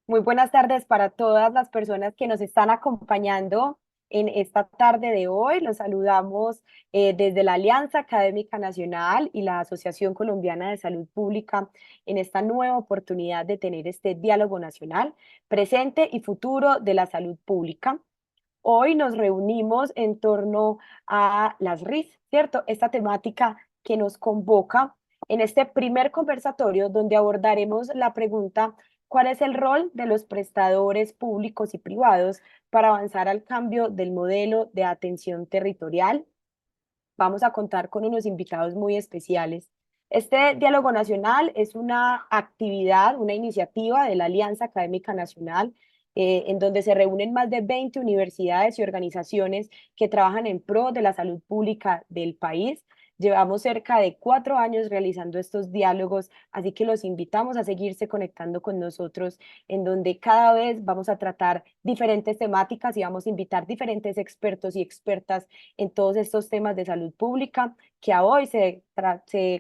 Muy buenas tardes para todas las personas que nos están acompañando en esta tarde de hoy. Los saludamos desde la Alianza Académica Nacional y la Asociación Colombiana de Salud Pública en esta nueva oportunidad de tener este diálogo nacional, presente y futuro de la salud pública. Hoy nos reunimos en torno a las RIS, ¿cierto? Esta temática que nos convoca en este primer conversatorio donde abordaremos la pregunta: ¿cuál es el rol de los prestadores públicos y privados para avanzar al cambio del modelo de atención territorial? Vamos a contar con unos invitados muy especiales. Este diálogo nacional es una actividad, una iniciativa de la Alianza Académica Nacional, en donde se reúnen más de 20 universidades y organizaciones que trabajan en pro de la salud pública del país. Llevamos cerca de 4 años realizando estos diálogos, así que los invitamos a seguirse conectando con nosotros, en donde cada vez vamos a tratar diferentes temáticas y vamos a invitar diferentes expertos y expertas en todos estos temas de salud pública que a hoy se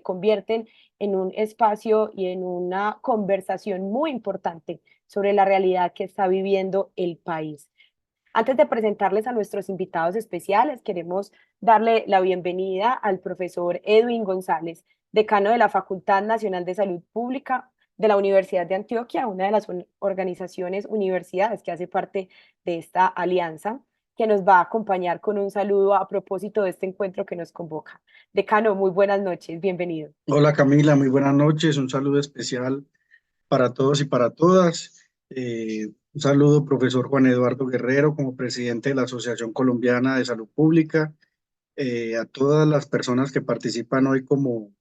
convierten en un espacio y en una conversación muy importante sobre la realidad que está viviendo el país. Antes de presentarles a nuestros invitados especiales, queremos darle la bienvenida al profesor Edwin González, decano de la Facultad Nacional de Salud Pública de la Universidad de Antioquia, una de las organizaciones universidades que hace parte de esta alianza, que nos va a acompañar con un saludo a propósito de este encuentro que nos convoca. Decano, muy buenas noches, bienvenido. Hola Camila, muy buenas noches. Un saludo especial para todos y para todas. Un saludo, profesor Juan Eduardo Guerrero, como presidente de la Asociación Colombiana de Salud Pública, a todas las personas que participan hoy como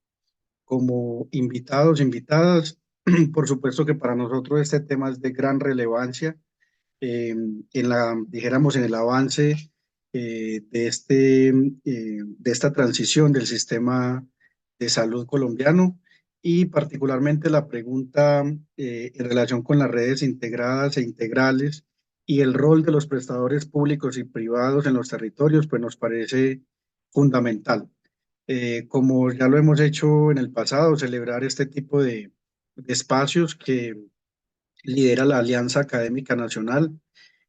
invitados, invitadas. Por supuesto que para nosotros este tema es de gran relevancia dijéramos, en el avance de esta transición del sistema de salud colombiano y particularmente la pregunta en relación con las redes integradas e integrales y el rol de los prestadores públicos y privados en los territorios, pues nos parece fundamental. Como ya lo hemos hecho en el pasado, celebrar este tipo de espacios que lidera la Alianza Académica Nacional.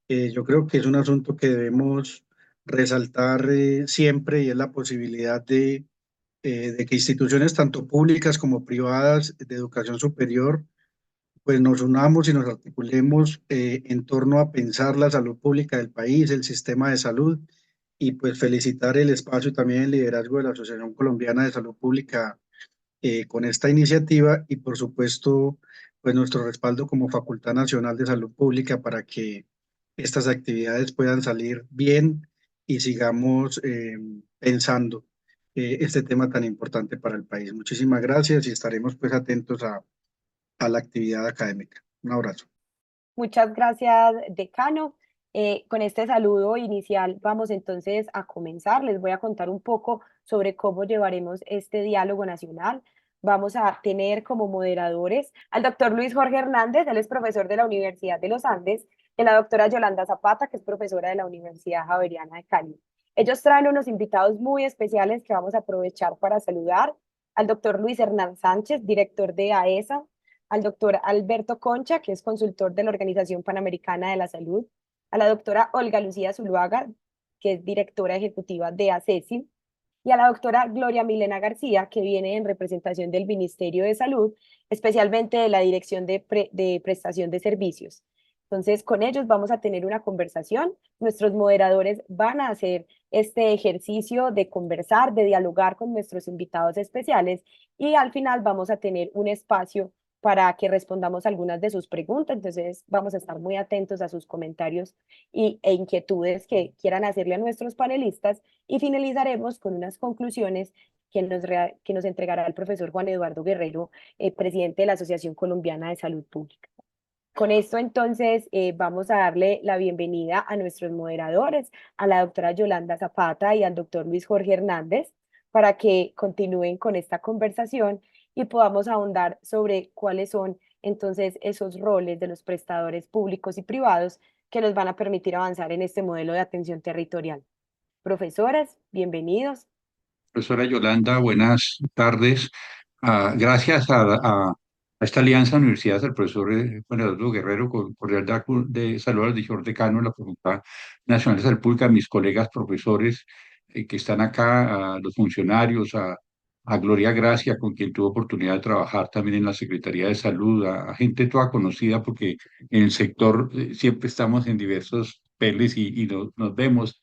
Yo creo que es un asunto que debemos resaltar siempre y es la posibilidad de que instituciones tanto públicas como privadas de educación superior pues nos unamos y nos articulemos en torno a pensar la salud pública del país, el sistema de salud y pues felicitar el espacio y también el liderazgo de la Asociación Colombiana de Salud Pública con esta iniciativa y por supuesto pues nuestro respaldo como Facultad Nacional de Salud Pública para que estas actividades puedan salir bien y sigamos pensando este tema tan importante para el país. Muchísimas gracias y estaremos pues atentos a la actividad académica. Un abrazo. Muchas gracias, decano. Con este saludo inicial vamos entonces a comenzar. Les voy a contar un poco sobre cómo llevaremos este diálogo nacional. Vamos a tener como moderadores al doctor Luis Jorge Hernández, él es profesor de la Universidad de los Andes, y la doctora Yolanda Zapata, que es profesora de la Universidad Javeriana de Cali. Ellos traen unos invitados muy especiales que vamos a aprovechar para saludar: al doctor Luis Hernán Sánchez, director de AESA, al doctor Alberto Concha, que es consultor de la Organización Panamericana de la Salud, a la doctora Olga Lucía Zuluaga, que es directora ejecutiva de ACESI, y a la doctora Gloria Milena García, que viene en representación del Ministerio de Salud, especialmente de la Dirección de Prestación de Servicios. Entonces, con ellos vamos a tener una conversación. Nuestros moderadores van a hacer este ejercicio de conversar, de dialogar con nuestros invitados especiales, y al final vamos a tener un espacio para que respondamos algunas de sus preguntas. Entonces, vamos a estar muy atentos a sus comentarios e inquietudes que quieran hacerle a nuestros panelistas, y finalizaremos con unas conclusiones que nos entregará el profesor Juan Eduardo Guerrero, presidente de la Asociación Colombiana de Salud Pública. Con esto, entonces, vamos a darle la bienvenida a nuestros moderadores, a la doctora Yolanda Zapata y al doctor Luis Jorge Hernández, para que continúen con esta conversación y podamos ahondar sobre cuáles son entonces esos roles de los prestadores públicos y privados que nos van a permitir avanzar en este modelo de atención territorial. Profesores, bienvenidos. Profesora Yolanda, buenas tardes. Gracias a esta alianza de universidades, al profesor Juan Eduardo Guerrero, cordial de saludos al señor decano de la Facultad Nacional de Salud Pública, a mis colegas profesores que están acá, a los funcionarios, a Gloria Gracia, con quien tuve oportunidad de trabajar también en la Secretaría de Salud, a gente toda conocida, porque en el sector siempre estamos en diversos peles y nos vemos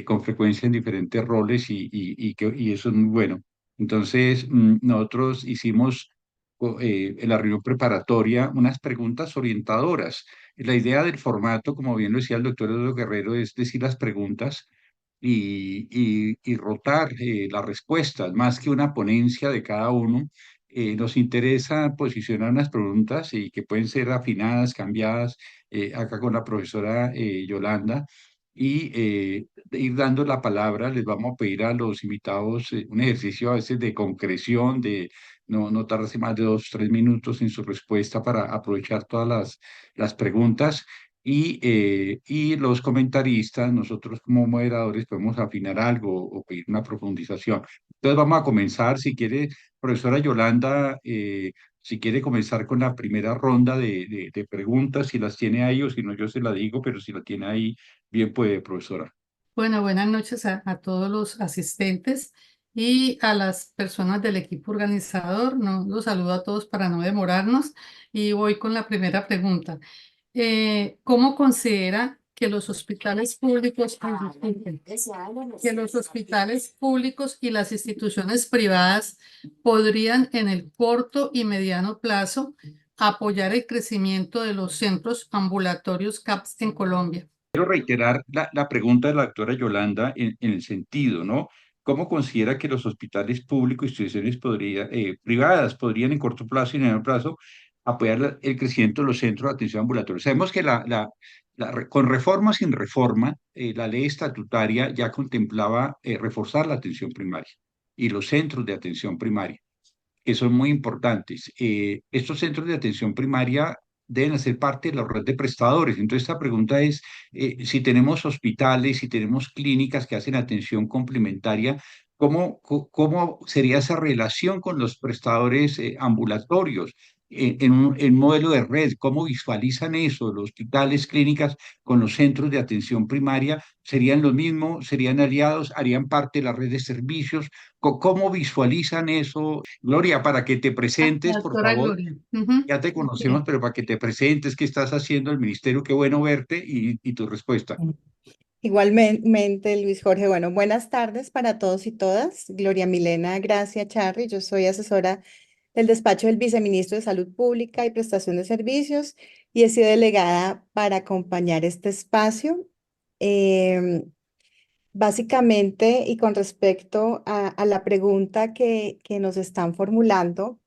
con frecuencia en diferentes roles y eso es muy bueno. Entonces, nosotros hicimos en la reunión preparatoria unas preguntas orientadoras. La idea del formato, como bien lo decía el doctor Eduardo Guerrero, es decir las preguntas y rotar las respuestas, más que una ponencia de cada uno. Nos interesa posicionar unas preguntas y que pueden ser afinadas, cambiadas, acá con la profesora Yolanda, y ir dando la palabra. Les vamos a pedir a los invitados un ejercicio a veces de concreción, de no tardarse más de 2, 3 minutos en su respuesta para aprovechar todas las preguntas. Y los comentaristas, nosotros como moderadores, podemos afinar algo o pedir una profundización. Entonces vamos a comenzar, si quiere, profesora Yolanda, si quiere comenzar con la primera ronda de preguntas, si las tiene ahí o si no, yo se la digo, pero si la tiene ahí, bien puede, profesora. Bueno, buenas noches a todos los asistentes y a las personas del equipo organizador. No, los saludo a todos para no demorarnos y voy con la primera pregunta. ¿Cómo considera que los hospitales públicos, que los hospitales públicos y las instituciones privadas podrían en el corto y mediano plazo apoyar el crecimiento de los centros ambulatorios CAPS en Colombia? Quiero reiterar la pregunta de la doctora Yolanda en el sentido, ¿no? ¿Cómo considera que los hospitales públicos y instituciones privadas podrían en corto plazo y en mediano plazo apoyar el crecimiento de los centros de atención ambulatoria? Sabemos que con reforma o sin reforma, la ley estatutaria ya contemplaba reforzar la atención primaria y los centros de atención primaria, que son muy importantes. Estos centros de atención primaria deben hacer parte de la red de prestadores. Entonces, esta pregunta es, si tenemos hospitales, si tenemos clínicas que hacen atención complementaria, ¿cómo sería esa relación con los prestadores ambulatorios? En modelo de red, ¿cómo visualizan eso? Los hospitales, clínicas con los centros de atención primaria, ¿serían lo mismo? ¿Serían aliados? ¿Harían parte de la red de servicios? ¿Cómo visualizan eso? Gloria, para que te presentes, La por doctora favor. Gloria. Ujú. Ya te conocemos, pero para que te presentes, qué estás haciendo el ministerio, qué bueno verte y tu respuesta. Igualmente, Luis Jorge. Bueno, buenas tardes para todos y todas. Gloria Milena Gracia Charri, yo soy asesora del despacho del Viceministro de Salud Pública y Prestación de Servicios y he sido delegada para acompañar este espacio. Em, Básicamente, y con respecto a la pregunta que nos están formulando,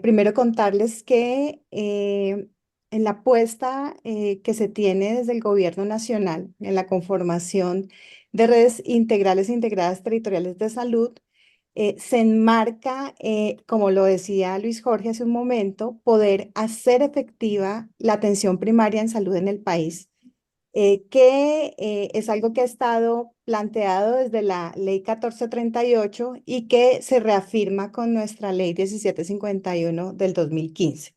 primero contarles que en la apuesta que se tiene desde el Gobierno Nacional en la conformación de redes integrales e integradas territoriales de salud, se enmarca, como lo decía Luis Jorge hace un momento, poder hacer efectiva la atención primaria en salud en el país, que es algo que ha estado planteado desde la Ley 1438 y que se reafirma con nuestra Ley 1751 del 2015.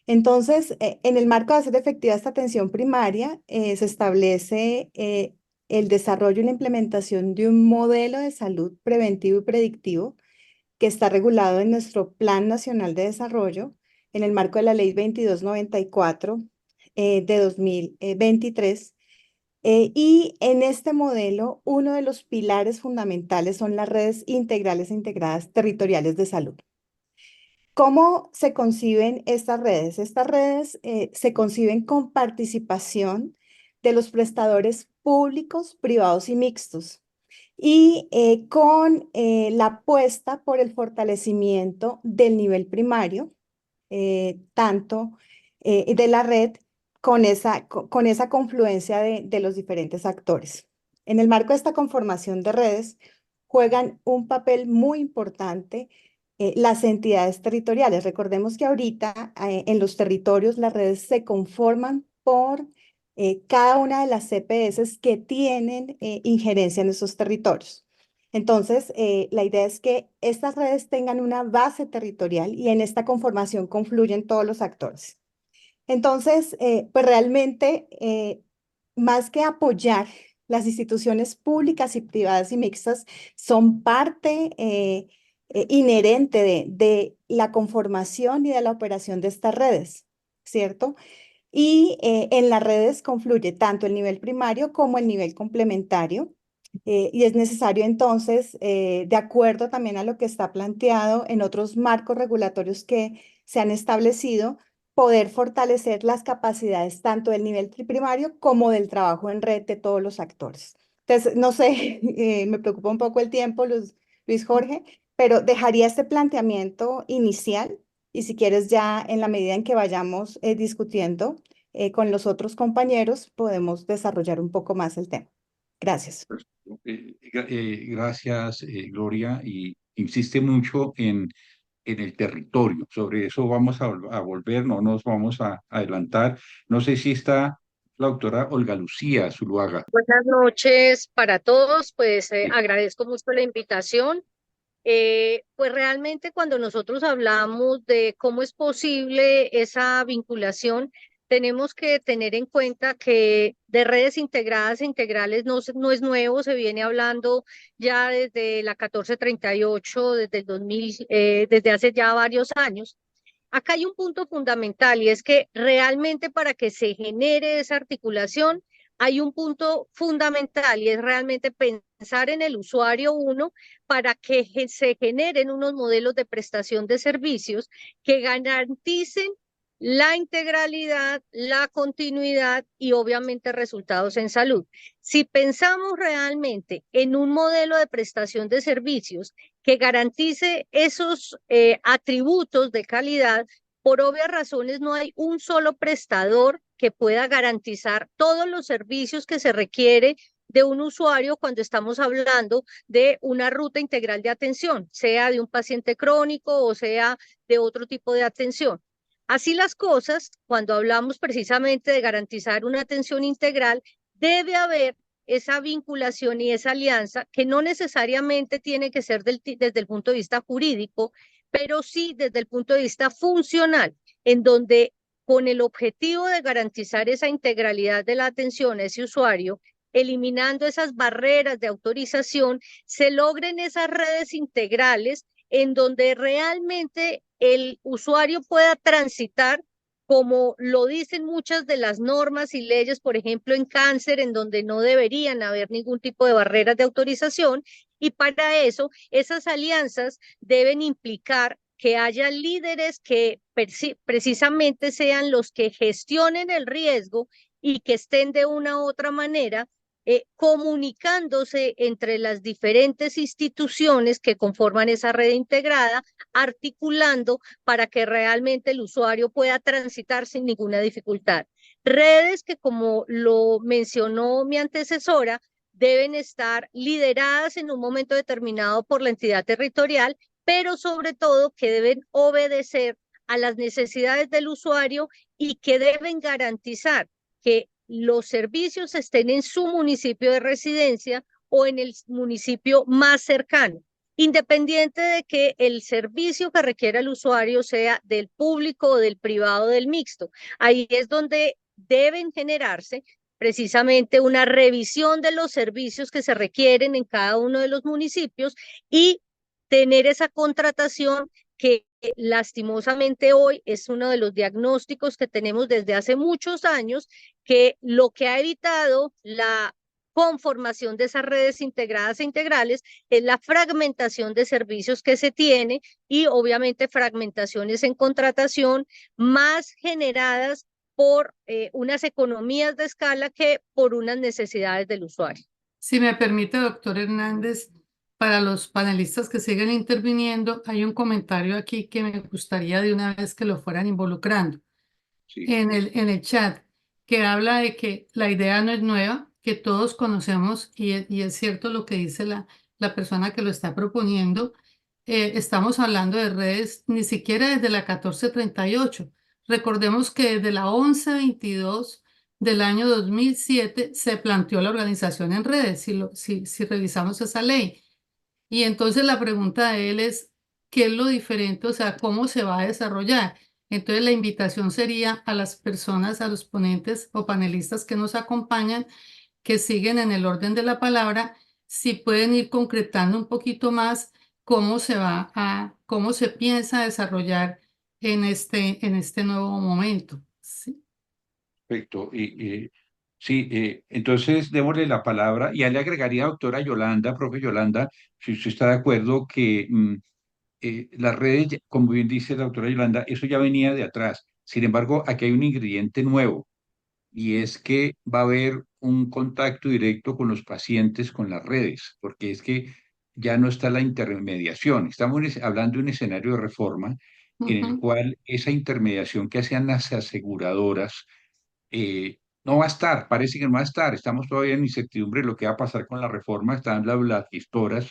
Entonces, en el marco de hacer efectiva esta atención primaria, se establece el desarrollo y la implementación de un modelo de salud preventivo y predictivo que está regulado en nuestro Plan Nacional de Desarrollo en el marco de la Ley 2294 de 2023. Y en este modelo, uno de los pilares fundamentales son las redes integrales e integradas territoriales de salud. ¿Cómo se conciben estas redes? Estas redes se conciben con participación de los prestadores públicos, privados y mixtos y con la apuesta por el fortalecimiento del nivel primario, tanto de la red con esa confluencia de los diferentes actores. En el marco de esta conformación de redes, juegan un papel muy importante las entidades territoriales. Recordemos que ahorita en los territorios las redes se conforman por cada una de las CPS que tienen injerencia en esos territorios. Entonces, la idea es que estas redes tengan una base territorial y en esta conformación confluyen todos los actores. Entonces, pues realmente, más que apoyar, las instituciones públicas y privadas y mixtas son parte inherente de la conformación y de la operación de estas redes, ¿cierto? Y en las redes confluye tanto el nivel primario como el nivel complementario. Y es necesario entonces, de acuerdo también a lo que está planteado en otros marcos regulatorios que se han establecido, poder fortalecer las capacidades tanto del nivel primario como del trabajo en red de todos los actores. Entonces, no sé, me preocupa un poco el tiempo, Luis Jorge, pero dejaría este planteamiento inicial y si quieres ya en la medida en que vayamos discutiendo con los otros compañeros, podemos desarrollar un poco más el tema. Gracias. Gracias, Gloria, y insiste mucho en el territorio. Sobre eso vamos a volver, no nos vamos a adelantar. No sé si está la doctora Olga Lucía Zuluaga. Buenas noches para todos, pues Sí. agradezco mucho la invitación. Pues realmente cuando nosotros hablamos de cómo es posible esa vinculación, tenemos que tener en cuenta que de redes integradas e integrales no es nuevo, se viene hablando ya desde la 1438, desde el 2000, desde hace ya varios años. Acá hay un punto fundamental y es que realmente para que se genere esa articulación hay un punto fundamental y es realmente pensar en el usuario uno para que se generen unos modelos de prestación de servicios que garanticen la integralidad, la continuidad y obviamente resultados en salud. Si pensamos realmente en un modelo de prestación de servicios que garantice esos atributos de calidad, por obvias razones no hay un solo prestador que pueda garantizar todos los servicios que se requiere de un usuario cuando estamos hablando de una ruta integral de atención, sea de un paciente crónico o sea de otro tipo de atención. Así las cosas, cuando hablamos precisamente de garantizar una atención integral, debe haber esa vinculación y esa alianza que no necesariamente tiene que ser desde el punto de vista jurídico, pero sí desde el punto de vista funcional, en donde con el objetivo de garantizar esa integralidad de la atención a ese usuario, eliminando esas barreras de autorización, se logren esas redes integrales en donde realmente el usuario pueda transitar como lo dicen muchas de las normas y leyes, por ejemplo, en cáncer, en donde no deberían haber ningún tipo de barreras de autorización, y para eso esas alianzas deben implicar que haya líderes que precisamente sean los que gestionen el riesgo y que estén de una u otra manera comunicándose entre las diferentes instituciones que conforman esa red integrada, articulando para que realmente el usuario pueda transitar sin ninguna dificultad. Redes que, como lo mencionó mi antecesora, deben estar lideradas en un momento determinado por la entidad territorial, pero sobre todo que deben obedecer a las necesidades del usuario y que deben garantizar que los servicios estén en su municipio de residencia o en el municipio más cercano, independiente de que el servicio que requiera el usuario sea del público o del privado o del mixto. Ahí es donde deben generarse precisamente una revisión de los servicios que se requieren en cada uno de los municipios y tener esa contratación que lastimosamente hoy es uno de los diagnósticos que tenemos desde hace muchos años, que lo que ha evitado la conformación de esas redes integradas e integrales es la fragmentación de servicios que se tiene y obviamente fragmentaciones en contratación más generadas por unas economías de escala que por unas necesidades del usuario. Si me permite, doctor Hernández, para los panelistas que siguen interviniendo, hay un comentario aquí que me gustaría de una vez que lo fueran involucrando Sí. en el chat, que habla de que la idea no es nueva, que todos conocemos, y es cierto lo que dice la persona que lo está proponiendo. Estamos hablando de redes ni siquiera desde la 1438. Recordemos que desde la 1122 del año 2007 se planteó la organización en redes, si revisamos esa ley. Y entonces la pregunta de él es, ¿qué es lo diferente? O sea, ¿cómo se va a desarrollar? Entonces la invitación sería a las personas, a los ponentes o panelistas que nos acompañan, que siguen en el orden de la palabra, si pueden ir concretando un poquito más cómo se piensa desarrollar en este nuevo momento. ¿Sí? Perfecto. Sí, entonces démosle la palabra y ya le agregaría, doctora Yolanda, profe Yolanda, si usted está de acuerdo que las redes, como bien dice la doctora Yolanda, eso ya venía de atrás. Sin embargo, aquí hay un ingrediente nuevo y es que va a haber un contacto directo con los pacientes, con las redes, porque es que ya no está la intermediación. Estamos hablando de un escenario de reforma en el Ujú. cual esa intermediación que hacían las aseguradoras no va a estar, parece que no va a estar. Estamos todavía en incertidumbre de lo que va a pasar con la reforma, están las gestoras,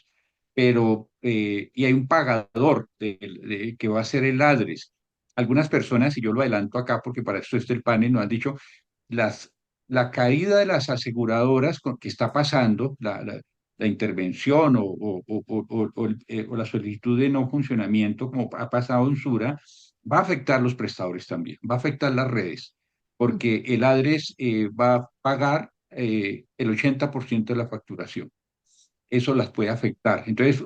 pero y hay un pagador que va a ser el ADRES. Algunas personas, y yo lo adelanto acá porque para esto está el panel, nos han dicho las, la caída de las aseguradoras que está pasando, la intervención o la solicitud de no funcionamiento, como ha pasado en Sura, va a afectar los prestadores también, va a afectar las redes, porque el ADRES va a pagar el 80% de la facturación. Eso las puede afectar. Entonces,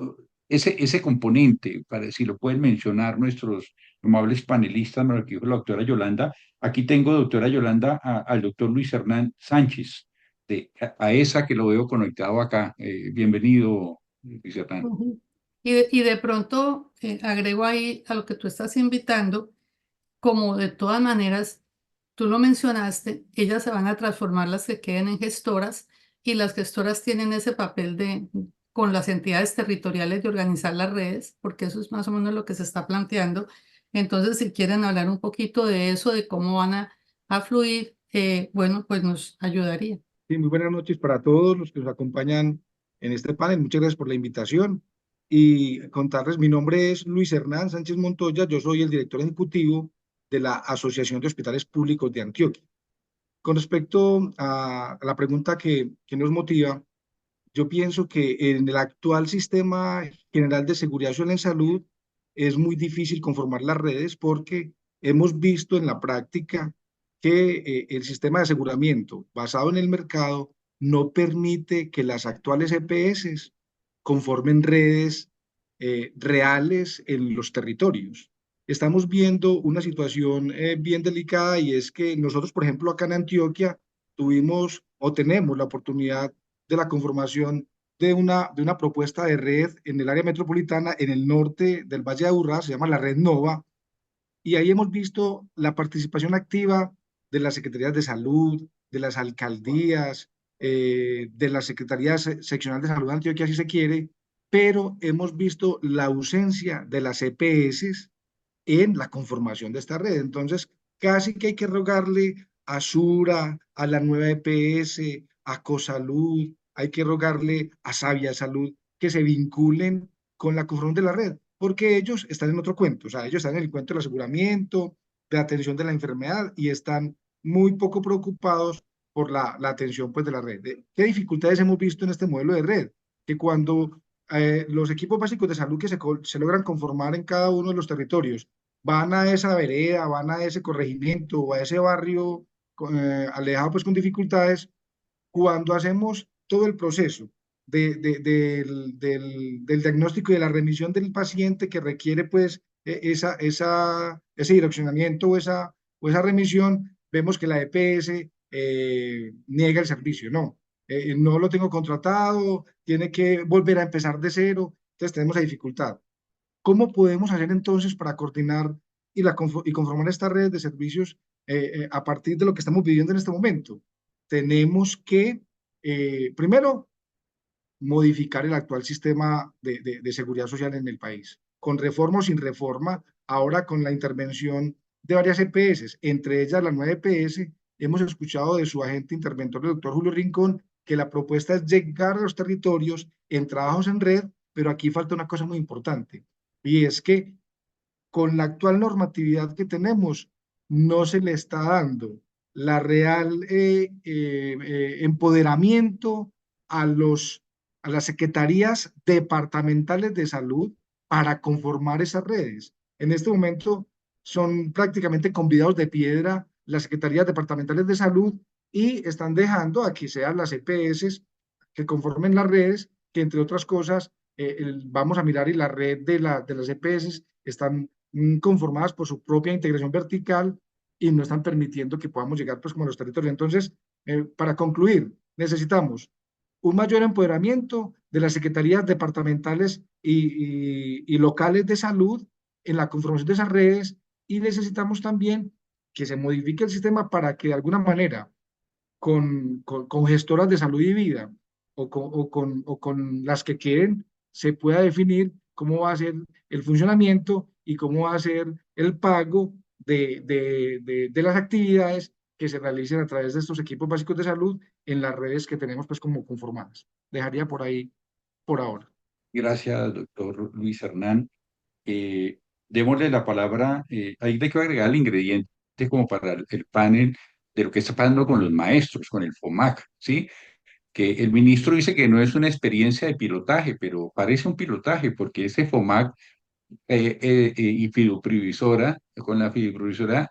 ese componente, para, si lo pueden mencionar nuestros amables panelistas, lo que dijo la doctora Yolanda, aquí tengo, doctora Yolanda, al doctor Luis Hernán Sánchez, a esa que lo veo conectado acá. Bienvenido, Luis Hernán. Ujú. Y de pronto agrego ahí a lo que tú estás invitando, como de todas maneras, tú lo mencionaste, ellas se van a transformar las que queden en gestoras y las gestoras tienen ese papel con las entidades territoriales de organizar las redes, porque eso es más o menos lo que se está planteando. Entonces, si quieren hablar un poquito de eso, de cómo van a fluir, bueno, pues nos ayudaría. Sí, muy buenas noches para todos los que nos acompañan en este panel. Muchas gracias por la invitación. Y contarles, mi nombre es Luis Hernán Sánchez Montoya, yo soy el director ejecutivo de la Asociación de Hospitales Públicos de Antioquia. Con respecto a la pregunta que nos motiva, yo pienso que en el actual sistema general de seguridad social en salud es muy difícil conformar las redes porque hemos visto en la práctica que el sistema de aseguramiento basado en el mercado no permite que las actuales EPS conformen redes reales en los territorios. Estamos viendo una situación bien delicada y es que nosotros, por ejemplo, acá en Antioquia tuvimos o tenemos la oportunidad de la conformación de una propuesta de red en el área metropolitana, en el norte del Valle de Aburrá, se llama la Red Nova, y ahí hemos visto la participación activa de las secretarías de salud, de las alcaldías, de las secretarías seccionales de salud de Antioquia, si se quiere, pero hemos visto la ausencia de las EPS en la conformación de esta red. Entonces, casi que hay que rogarle a Sura, a la nueva EPS, a Cosalud, hay que rogarle a Sabia Salud que se vinculen con la conformación de la red, porque ellos están en otro cuento, o sea, ellos están en el cuento del aseguramiento, de la atención de la enfermedad y están muy poco preocupados por la atención pues, de la red. ¿Qué dificultades hemos visto en este modelo de red? Que cuando los equipos básicos de salud que se logran conformar en cada uno de los territorios van a esa vereda, van a ese corregimiento o a ese barrio alejado pues con dificultades, cuando hacemos todo el proceso del diagnóstico y de la remisión del paciente que requiere pues ese direccionamiento o esa remisión, vemos que la EPS niega el servicio, no lo tengo contratado, tiene que volver a empezar de cero, entonces tenemos la dificultad. ¿Cómo podemos hacer entonces para coordinar y conformar esta red de servicios a partir de lo que estamos viviendo en este momento? Tenemos que, primero, modificar el actual sistema de seguridad social en el país, con reforma o sin reforma, ahora con la intervención de varias EPS, entre ellas la nueva EPS, hemos escuchado de su agente interventor, el doctor Julio Rincón, que la propuesta es llegar a los territorios en trabajos en red, pero aquí falta una cosa muy importante, y es que con la actual normatividad que tenemos, no se le está dando la real empoderamiento a los a las secretarías departamentales de salud para conformar esas redes. En este momento son prácticamente convidados de piedra las secretarías departamentales de salud y están dejando a que sean las EPS que conformen las redes, que entre otras cosas, vamos a mirar y la red de las EPS están conformadas por su propia integración vertical y no están permitiendo que podamos llegar pues como a los territorios. Entonces, para concluir, necesitamos un mayor empoderamiento de las secretarías departamentales y locales de salud en la conformación de esas redes y necesitamos también que se modifique el sistema para que de alguna manera con gestoras de salud y vida o con las que quieren se pueda definir cómo va a ser el funcionamiento y cómo va a ser el pago de las actividades que se realicen a través de estos equipos básicos de salud en las redes que tenemos pues como conformadas. Dejaría por ahí por ahora. Gracias, doctor Luis Hernán. Démosle la palabra, ahí hay que agregar el ingrediente como para el panel de lo que está pasando con los maestros, con el FOMAC, ¿sí? Que el ministro dice que no es una experiencia de pilotaje, pero parece un pilotaje porque ese FOMAC y fiduprevisora, con la fiduprevisora,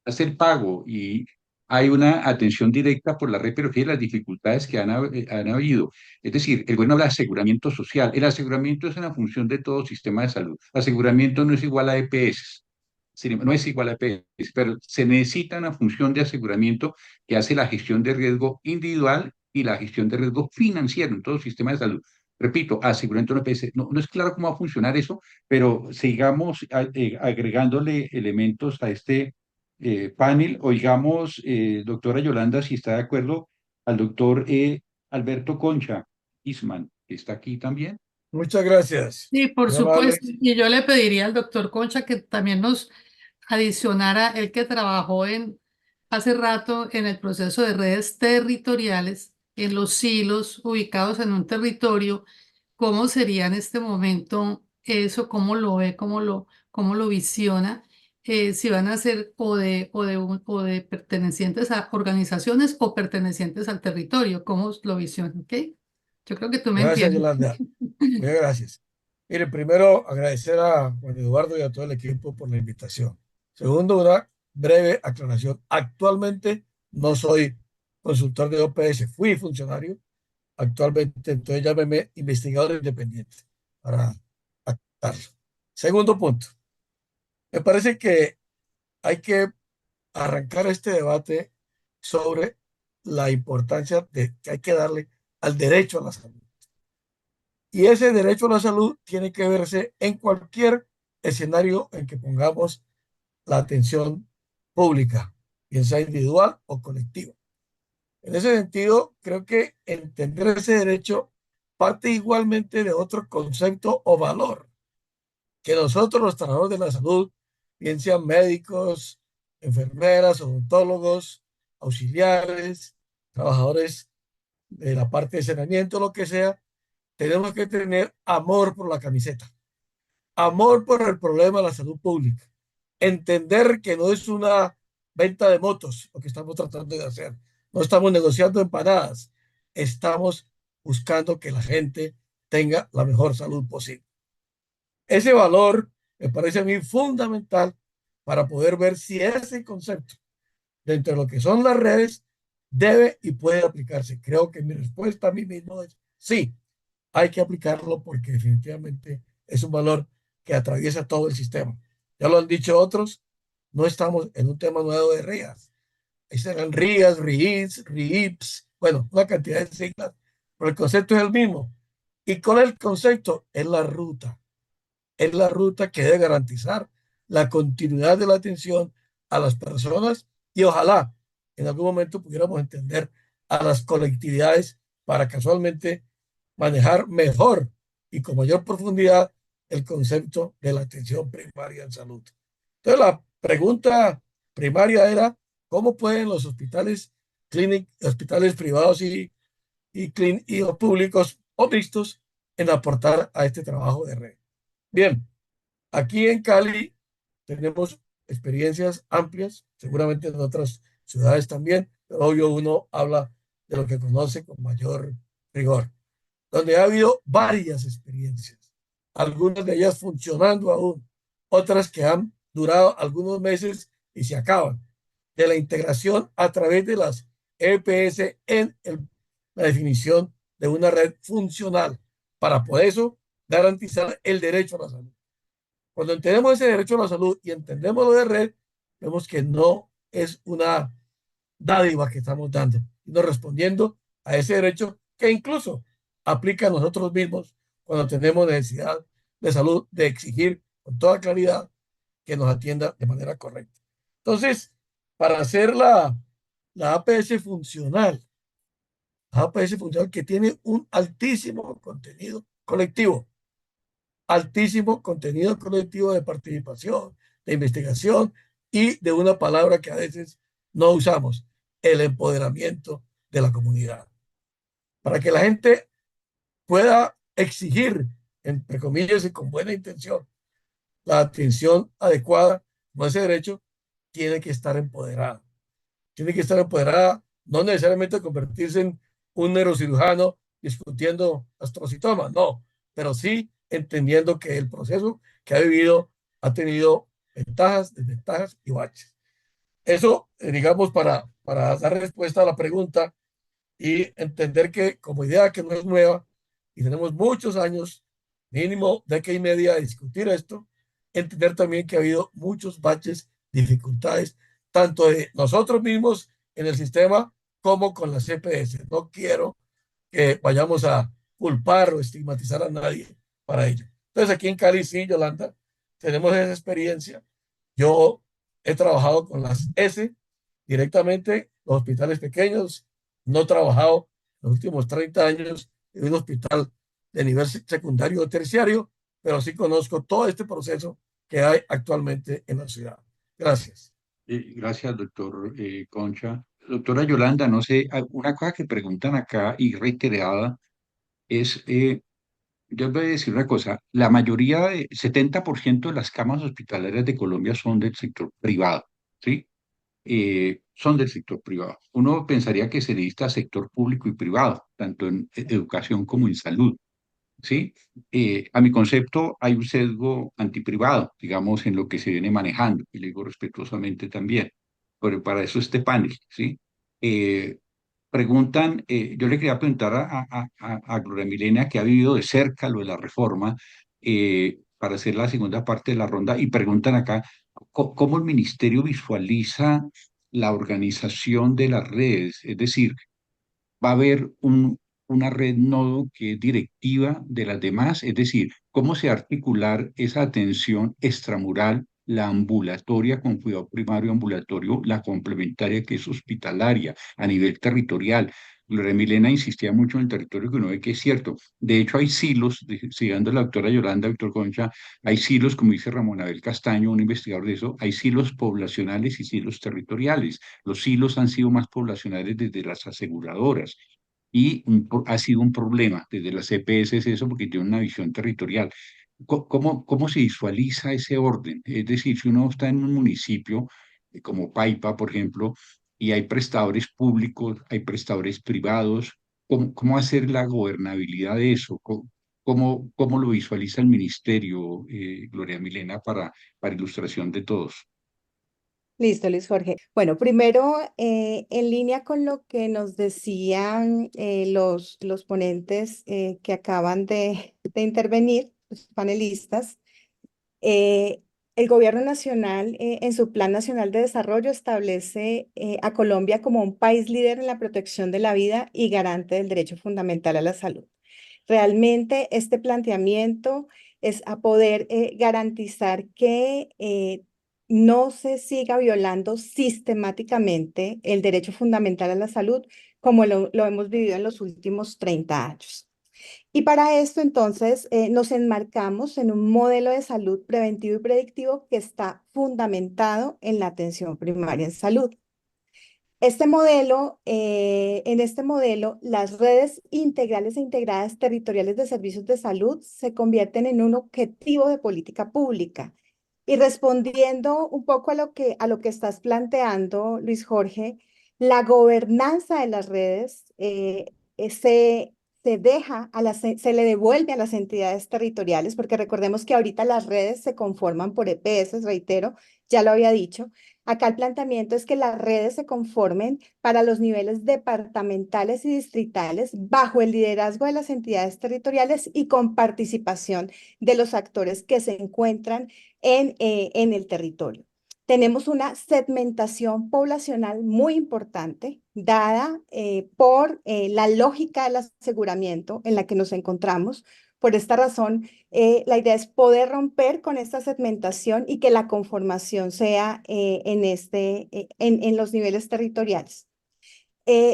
hace el pago y hay una atención directa por la red, pero fíjate las dificultades que han habido. Es decir, el gobierno habla de aseguramiento social. El aseguramiento es una función de todo sistema de salud. Aseguramiento no es igual a EPS. No es igual a EPS, pero se necesita una función de aseguramiento que hace la gestión de riesgo individual y la gestión de riesgo financiero en todo sistema de salud. Repito, aseguramiento no EPS. No es claro cómo va a funcionar eso, pero sigamos agregándole elementos a este panel. Oigamos, doctora Yolanda, si está de acuerdo, al doctor Alberto Concha Isman, que está aquí también. Muchas gracias. Sí, por Muy amable. supuesto. Y yo le pediría al doctor Concha que también nos adicionara, el que trabajó hace rato en el proceso de redes territoriales, en los silos ubicados en un territorio, cómo sería en este momento eso, cómo lo ve, cómo lo visiona, si van a ser o de pertenecientes a organizaciones o pertenecientes al territorio, cómo lo visiona, ¿ok? Yo creo que tú me Gracias, entiendes. Yolanda. Muchas gracias. Mire, primero agradecer a Juan Eduardo y a todo el equipo por la invitación. Segundo, una breve aclaración. Actualmente no soy consultor de OPS, fui funcionario. Actualmente, entonces llámeme investigador independiente para aclararlo. Segundo punto. Me parece que hay que arrancar este debate sobre la importancia que hay que darle al derecho a la salud. Y ese derecho a la salud tiene que verse en cualquier escenario en que pongamos la atención pública, bien sea individual o colectiva. En ese sentido, creo que entender ese derecho parte igualmente de otro concepto o valor, que nosotros los trabajadores de la salud, bien sean médicos, enfermeras, odontólogos, auxiliares, trabajadores de la parte de saneamiento, lo que sea, tenemos que tener amor por la camiseta, amor por el problema de la salud pública, entender que no es una venta de motos lo que estamos tratando de hacer, no estamos negociando empanadas, estamos buscando que la gente tenga la mejor salud posible. Ese valor me parece a mí fundamental para poder ver si ese concepto dentro de lo que son las redes debe y puede aplicarse. Creo que mi respuesta a mí mismo es sí, hay que aplicarlo porque definitivamente es un valor que atraviesa todo el sistema. Ya lo han dicho otros, no estamos en un tema nuevo de RIAs. Ahí serán RIAs, RIIPs, RIIPs, bueno, una cantidad de siglas, pero el concepto es el mismo. ¿Y con el concepto? Es la ruta. Es la ruta que debe garantizar la continuidad de la atención a las personas y ojalá en algún momento pudiéramos entender a las colectividades para casualmente manejar mejor y con mayor profundidad el concepto de la atención primaria en salud. Entonces, la pregunta primaria era, ¿cómo pueden los hospitales privados y públicos o mixtos en aportar a este trabajo de red? Bien, aquí en Cali tenemos experiencias amplias, seguramente en otras ciudades también, pero obvio uno habla de lo que conoce con mayor rigor. donde ha habido varias experiencias, algunas de ellas funcionando aún, otras que han durado algunos meses y se acaban, de la integración a través de las EPS en la definición de una red funcional para por eso garantizar el derecho a la salud. Cuando entendemos ese derecho a la salud y entendemos lo de red, vemos que no es una dádiva que estamos dando, sino respondiendo a ese derecho que incluso aplica a nosotros mismos cuando tenemos necesidad de salud, de exigir con toda claridad que nos atienda de manera correcta. Entonces, para hacer la APS funcional, la APS funcional que tiene un altísimo contenido colectivo de participación, de investigación y de una palabra que a veces no usamos, el empoderamiento de la comunidad. Para que la gente pueda exigir, entre comillas y con buena intención, la atención adecuada con ese derecho, tiene que estar empoderada. Tiene que estar empoderada, no necesariamente convertirse en un neurocirujano discutiendo astrocitomas, no, pero sí entendiendo que el proceso que ha vivido ha tenido ventajas, desventajas y baches. Eso, digamos, para dar respuesta a la pregunta y entender que como idea que no es nueva y tenemos muchos años, mínimo década y media de discutir esto, entender también que ha habido muchos baches, dificultades, tanto de nosotros mismos en el sistema como con las CPS. No quiero que vayamos a culpar o estigmatizar a nadie para ello. Entonces aquí en Cali sí, Yolanda, tenemos esa experiencia. Yo he trabajado con las S directamente, los hospitales pequeños. No he trabajado en los últimos 30 años en un hospital de nivel secundario o terciario, pero sí conozco todo este proceso que hay actualmente en la ciudad. Gracias. Gracias, doctor Concha. Doctora Yolanda, no sé, una cosa que preguntan acá y reiterada es, yo voy a decir una cosa, la mayoría, 70% de las camas hospitalarias de Colombia son del sector privado, ¿sí? Son del sector privado. Uno pensaría que se necesita sector público y privado, tanto en educación como en salud, ¿sí? A mi concepto hay un sesgo antiprivado, digamos, en lo que se viene manejando, y le digo respetuosamente también, pero para eso este panel, ¿sí? Eh, yo le quería preguntar a Gloria Milena, que ha vivido de cerca lo de la reforma, para hacer la segunda parte de la ronda, y preguntan acá, ¿cómo el ministerio visualiza la organización de las redes? Es decir, va a haber una red nodo que es directiva de las demás, es decir, cómo se articular esa atención extramural, la ambulatoria con cuidado primario ambulatorio, la complementaria que es hospitalaria a nivel territorial. Gloria Milena insistía mucho en el territorio que uno ve que es cierto. De hecho, hay silos, siguiendo la doctora Yolanda, doctor Concha, hay silos, como dice Ramón Abel Castaño, un investigador de eso, hay silos poblacionales y silos territoriales. Los silos han sido más poblacionales desde las aseguradoras y ha sido un problema desde las EPS eso porque tiene una visión territorial. ¿Cómo se visualiza ese orden? Es decir, si uno está en un municipio como Paipa, por ejemplo, y hay prestadores públicos, hay prestadores privados, ¿cómo hacer la gobernabilidad de eso? ¿Cómo lo visualiza el ministerio, Gloria Milena, para ilustración de todos? Listo, Luis Jorge. Bueno, primero, en línea con lo que nos decían los ponentes que acaban de intervenir, los panelistas, el Gobierno Nacional, en su Plan Nacional de Desarrollo, establece a Colombia como un país líder en la protección de la vida y garante del derecho fundamental a la salud. Realmente este planteamiento es a poder garantizar que no se siga violando sistemáticamente el derecho fundamental a la salud como lo hemos vivido en los últimos 30 años. Y para esto, entonces, nos enmarcamos en un modelo de salud preventivo y predictivo que está fundamentado en la atención primaria en salud. En este modelo, las redes integrales e integradas territoriales de servicios de salud se convierten en un objetivo de política pública. Y respondiendo un poco a lo que estás planteando, Luis Jorge, la gobernanza de las redes se se le devuelve a las entidades territoriales, porque recordemos que ahorita las redes se conforman por EPS, reitero, ya lo había dicho. Acá el planteamiento es que las redes se conformen para los niveles departamentales y distritales bajo el liderazgo de las entidades territoriales y con participación de los actores que se encuentran en el territorio. Tenemos una segmentación poblacional muy importante dada por la lógica del aseguramiento en la que nos encontramos. Por esta razón, la idea es poder romper con esta segmentación y que la conformación sea en los niveles territoriales.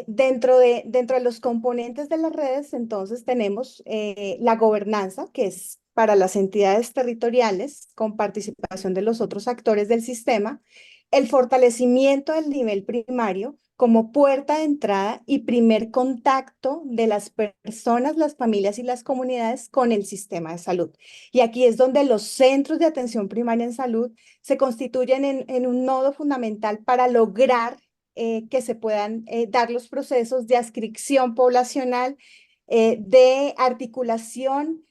Dentro de los componentes de las redes, entonces, tenemos la gobernanza, que es para las entidades territoriales, con participación de los otros actores del sistema, el fortalecimiento del nivel primario como puerta de entrada y primer contacto de las personas, las familias y las comunidades con el sistema de salud. Y aquí es donde los centros de atención primaria en salud se constituyen en un nodo fundamental para lograr que se puedan dar los procesos de adscripción poblacional, de articulación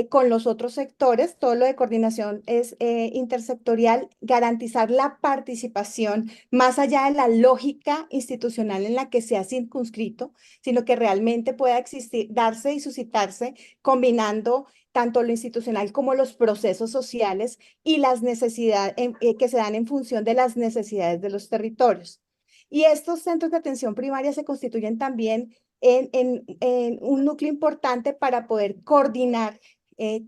con los otros sectores. Todo lo de coordinación es intersectorial, garantizar la participación más allá de la lógica institucional en la que se ha circunscrito, sino que realmente pueda existir, darse y suscitarse combinando tanto lo institucional como los procesos sociales y las necesidades que se dan en función de las necesidades de los territorios. Y estos centros de atención primaria se constituyen también en un núcleo importante para poder coordinar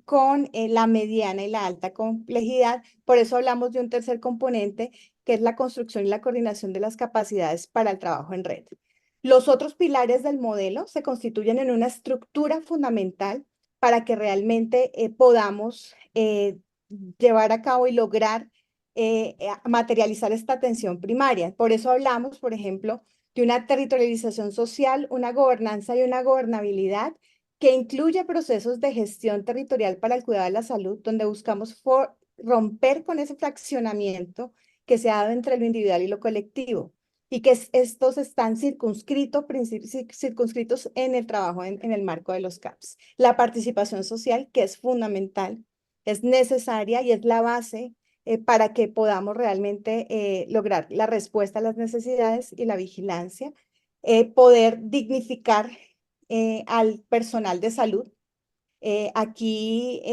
con la mediana y la alta complejidad. Por eso hablamos de un tercer componente, que es la construcción y la coordinación de las capacidades para el trabajo en red. Los otros pilares del modelo se constituyen en una estructura fundamental para que realmente podamos llevar a cabo y lograr materializar esta atención primaria. Por eso hablamos, por ejemplo, de una territorialización social, una gobernanza y una gobernabilidad que incluye procesos de gestión territorial para el cuidado de la salud, donde buscamos romper con ese fraccionamiento que se ha dado entre lo individual y lo colectivo, y que estos están circunscritos en el trabajo en el marco de los CAPS. La participación social, que es fundamental, es necesaria y es la base para que podamos realmente lograr la respuesta a las necesidades y la vigilancia, poder dignificar al personal de salud. Aquí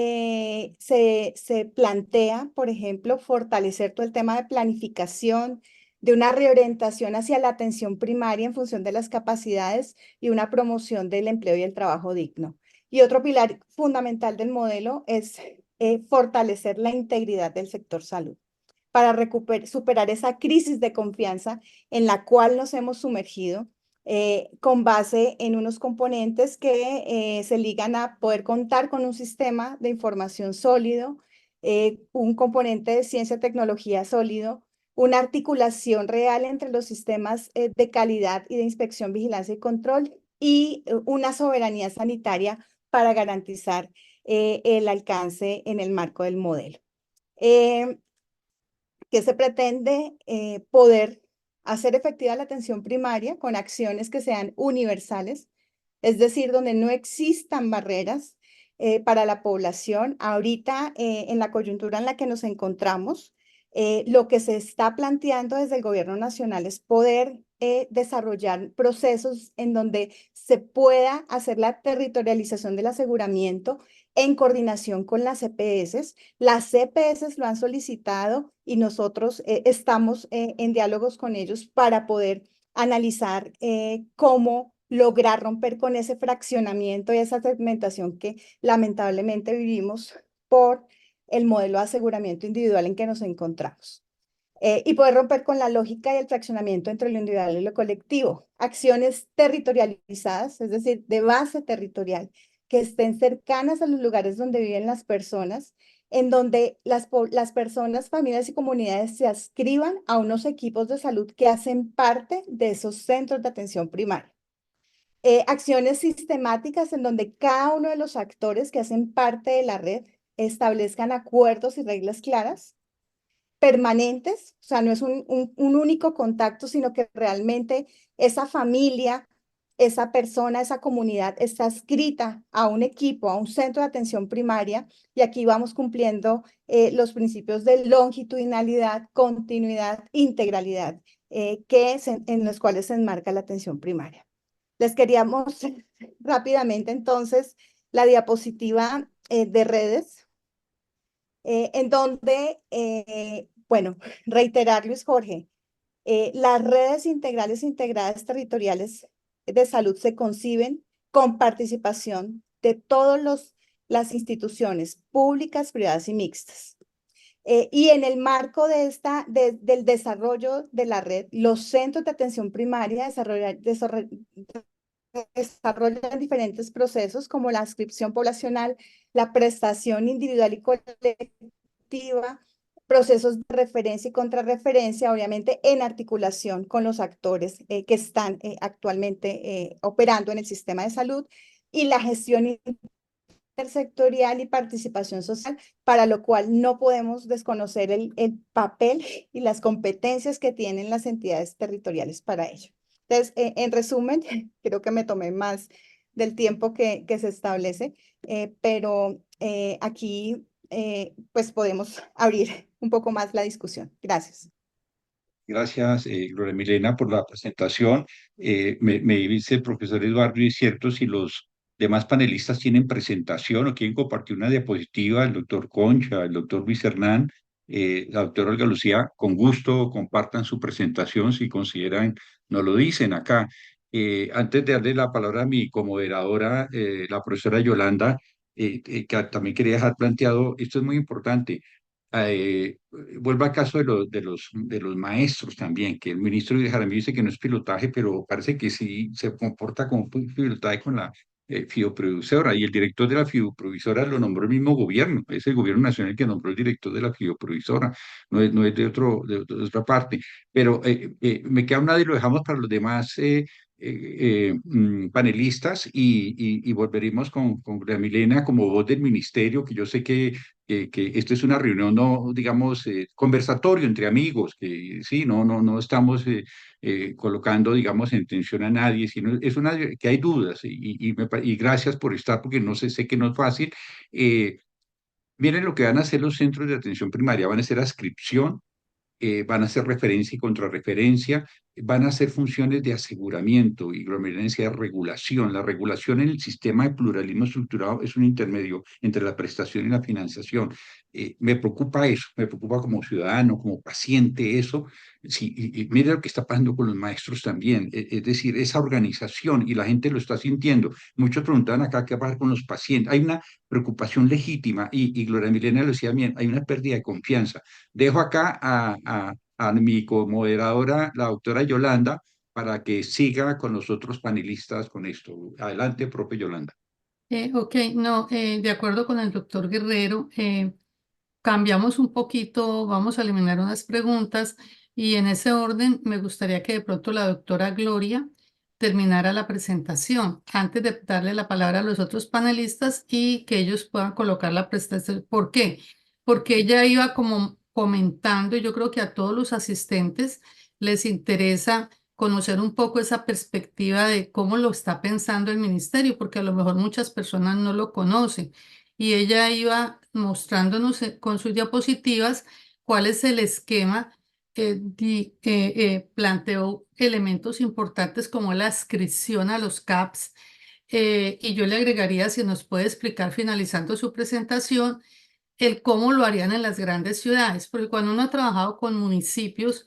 se plantea, por ejemplo, fortalecer todo el tema de planificación, de una reorientación hacia la atención primaria en función de las capacidades y una promoción del empleo y el trabajo digno. Y otro pilar fundamental del modelo es fortalecer la integridad del sector salud para superar esa crisis de confianza en la cual nos hemos sumergido con base en unos componentes que se ligan a poder contar con un sistema de información sólido, un componente de ciencia y tecnología sólido, una articulación real entre los sistemas de calidad y de inspección, vigilancia y control, y una soberanía sanitaria para garantizar el alcance en el marco del modelo. Que se pretende poder hacer efectiva la atención primaria con acciones que sean universales, es decir, donde no existan barreras para la población. Ahorita, en la coyuntura en la que nos encontramos, lo que se está planteando desde el gobierno nacional es poder desarrollar procesos en donde se pueda hacer la territorialización del aseguramiento en coordinación con las EPS. Las EPS lo han solicitado y nosotros estamos en diálogos con ellos para poder analizar cómo lograr romper con ese fraccionamiento y esa segmentación que lamentablemente vivimos por el modelo de aseguramiento individual en que nos encontramos. Y poder romper con la lógica y el fraccionamiento entre lo individual y lo colectivo. Acciones territorializadas, es decir, de base territorial, que estén cercanas a los lugares donde viven las personas, en donde las personas, familias y comunidades se adscriban a unos equipos de salud que hacen parte de esos centros de atención primaria. Acciones sistemáticas en donde cada uno de los actores que hacen parte de la red establezcan acuerdos y reglas claras, permanentes, o sea, no es un único contacto, sino que realmente esa familia esa persona, esa comunidad está adscrita a un equipo, a un centro de atención primaria, y aquí vamos cumpliendo los principios de longitudinalidad, continuidad, integralidad, en los cuales se enmarca la atención primaria. Les queríamos rápidamente entonces la diapositiva de redes, en donde, bueno, reiterar, Luis Jorge, las redes integrales integradas territoriales de salud se conciben con participación de todas las instituciones públicas, privadas y mixtas. Y en el marco de del desarrollo de la red, los centros de atención primaria desarrollan diferentes procesos como la adscripción poblacional, la prestación individual y colectiva, procesos de referencia y contrarreferencia, obviamente en articulación con los actores que están actualmente operando en el sistema de salud, y la gestión intersectorial y participación social, para lo cual no podemos desconocer el papel y las competencias que tienen las entidades territoriales para ello. Entonces, en resumen, creo que me tomé más del tiempo que se establece, pero aquí pues podemos abrir un poco más la discusión. Gracias. Gracias, Gloria Milena, por la presentación. Me dice el profesor Eduardo, y es cierto, si los demás panelistas tienen presentación o quieren compartir una diapositiva, el doctor Concha, el doctor Luis Hernán, la doctora Olga Lucía, con gusto compartan su presentación si consideran, nos lo dicen acá. Antes de darle la palabra a mi comoderadora, la profesora Yolanda, que también quería dejar planteado, esto es muy importante. Vuelvo al caso de los maestros también, que el ministro de Jaramillo dice que no es pilotaje, pero parece que sí se comporta como pilotaje con la fideicomisora, y el director de la fideicomisora lo nombró el mismo gobierno, es el gobierno nacional que nombró el director de la fideicomisora, no es de otra parte, pero me queda una y lo dejamos para los demás panelistas, y volveremos con Gloria Milena como voz del ministerio, que yo sé que esto es una reunión, no, digamos, conversatorio entre amigos, que sí, no estamos colocando, digamos, en tensión a nadie, sino es una que hay dudas, y gracias por estar, porque no sé que no es fácil. Miren lo que van a hacer los centros de atención primaria, van a hacer adscripción, van a hacer referencia y contrarreferencia, van a hacer funciones de aseguramiento y de regulación. La regulación en el sistema de pluralismo estructurado es un intermedio entre la prestación y la financiación. Me preocupa eso, me preocupa como ciudadano, como paciente eso. Sí, y mire lo que está pasando con los maestros también, es decir, esa organización, y la gente lo está sintiendo. Muchos preguntaban acá qué va a pasar con los pacientes. Hay una preocupación legítima, y Gloria Milena lo decía bien, hay una pérdida de confianza. Dejo acá a mi comoderadora, la doctora Yolanda, para que siga con los otros panelistas con esto. Adelante, profe Yolanda. Ok, no, de acuerdo con el doctor Guerrero, cambiamos un poquito, vamos a eliminar unas preguntas, y en ese orden me gustaría que de pronto la doctora Gloria terminara la presentación antes de darle la palabra a los otros panelistas y que ellos puedan colocar la presentación. ¿Por qué? Porque ella iba como comentando, y yo creo que a todos los asistentes les interesa conocer un poco esa perspectiva de cómo lo está pensando el ministerio, porque a lo mejor muchas personas no lo conocen. Y ella iba mostrándonos con sus diapositivas cuál es el esquema. Planteó elementos importantes como la adscripción a los CAPS, y yo le agregaría, si nos puede explicar finalizando su presentación, el cómo lo harían en las grandes ciudades, porque cuando uno ha trabajado con municipios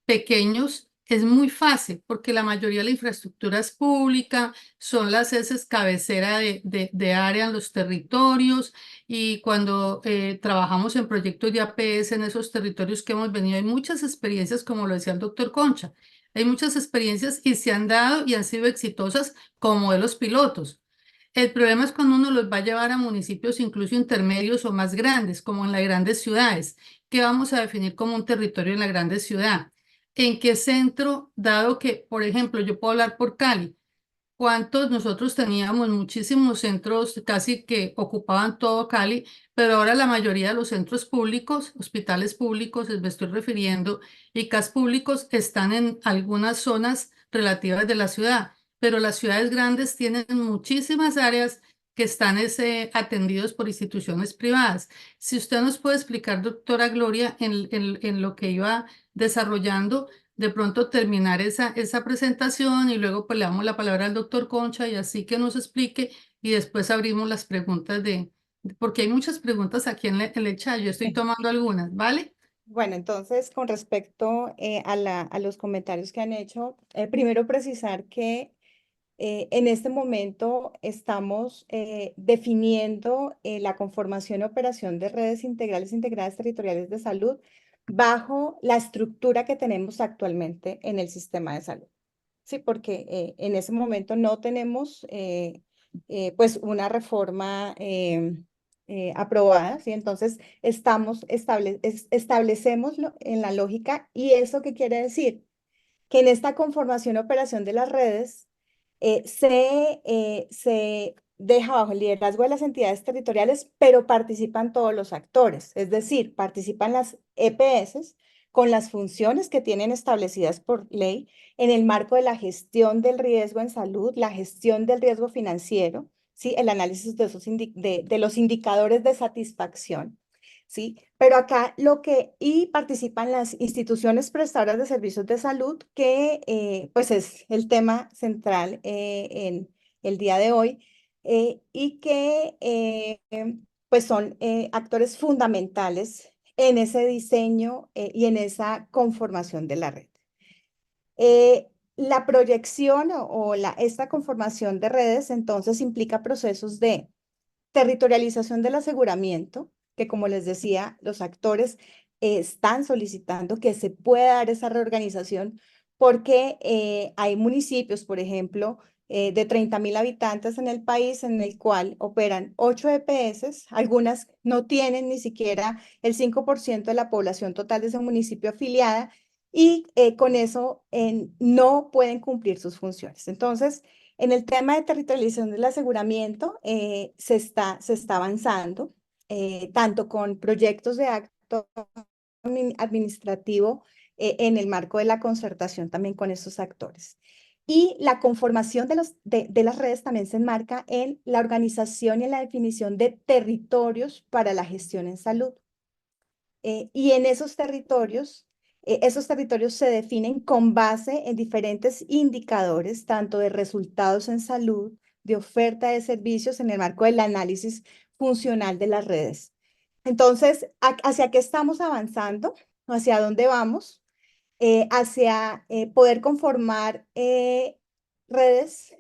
pequeños es muy fácil, porque la mayoría de la infraestructura es pública, son las heces cabecera de área en los territorios, y cuando trabajamos en proyectos de APS en esos territorios que hemos venido, hay muchas experiencias, como lo decía el doctor Concha, hay muchas experiencias y se han dado y han sido exitosas como modelos pilotos. El problema es cuando uno los va a llevar a municipios incluso intermedios o más grandes, como en las grandes ciudades. ¿Qué vamos a definir como un territorio en la grande ciudad? ¿En qué centro, dado que, por ejemplo, yo puedo hablar por Cali? ¿Cuántos? Nosotros teníamos muchísimos centros casi que ocupaban todo Cali, pero ahora la mayoría de los centros públicos, hospitales públicos, me estoy refiriendo, y CAS públicos están en algunas zonas relativas de la ciudad. pero las ciudades grandes tienen muchísimas áreas que están atendidos por instituciones privadas. Si usted nos puede explicar, doctora Gloria, en lo que iba desarrollando, de pronto terminar esa presentación y luego pues le damos la palabra al doctor Concha y así que nos explique y después abrimos las preguntas porque hay muchas preguntas aquí en el chat, yo estoy tomando algunas, ¿vale? Bueno, entonces, con respecto a los comentarios que han hecho, primero precisar que en este momento estamos definiendo la conformación y operación de redes integradas territoriales de salud bajo la estructura que tenemos actualmente en el sistema de salud. Sí, porque en ese momento no tenemos pues una reforma aprobada, ¿sí? Entonces establecemos en la lógica. ¿Y eso qué quiere decir? Que en esta conformación y operación de las redes se deja bajo el liderazgo de las entidades territoriales, pero participan todos los actores, es decir, participan las EPS con las funciones que tienen establecidas por ley en el marco de la gestión del riesgo en salud, la gestión del riesgo financiero, ¿sí? El análisis de los indicadores de satisfacción. ¿Sí? Pero acá y participan las instituciones prestadoras de servicios de salud, que pues es el tema central en el día de hoy, y que pues son actores fundamentales en ese diseño y en esa conformación de la red. La proyección esta conformación de redes entonces implica procesos de territorialización del aseguramiento, que como les decía, los actores están solicitando que se pueda dar esa reorganización porque hay municipios, por ejemplo, de 30.000 habitantes en el país en el cual operan 8 EPS, algunas no tienen ni siquiera el 5% de la población total de ese municipio afiliada y con eso no pueden cumplir sus funciones. Entonces, en el tema de territorialización del aseguramiento se está avanzando, tanto con proyectos de acto administrativo en el marco de la concertación también con esos actores. Y la conformación de las redes también se enmarca en la organización y en la definición de territorios para la gestión en salud. Y en esos territorios se definen con base en diferentes indicadores, tanto de resultados en salud, de oferta de servicios en el marco del análisis funcional de las redes. Entonces, ¿hacia qué estamos avanzando? ¿Hacia dónde vamos? Hacia poder conformar redes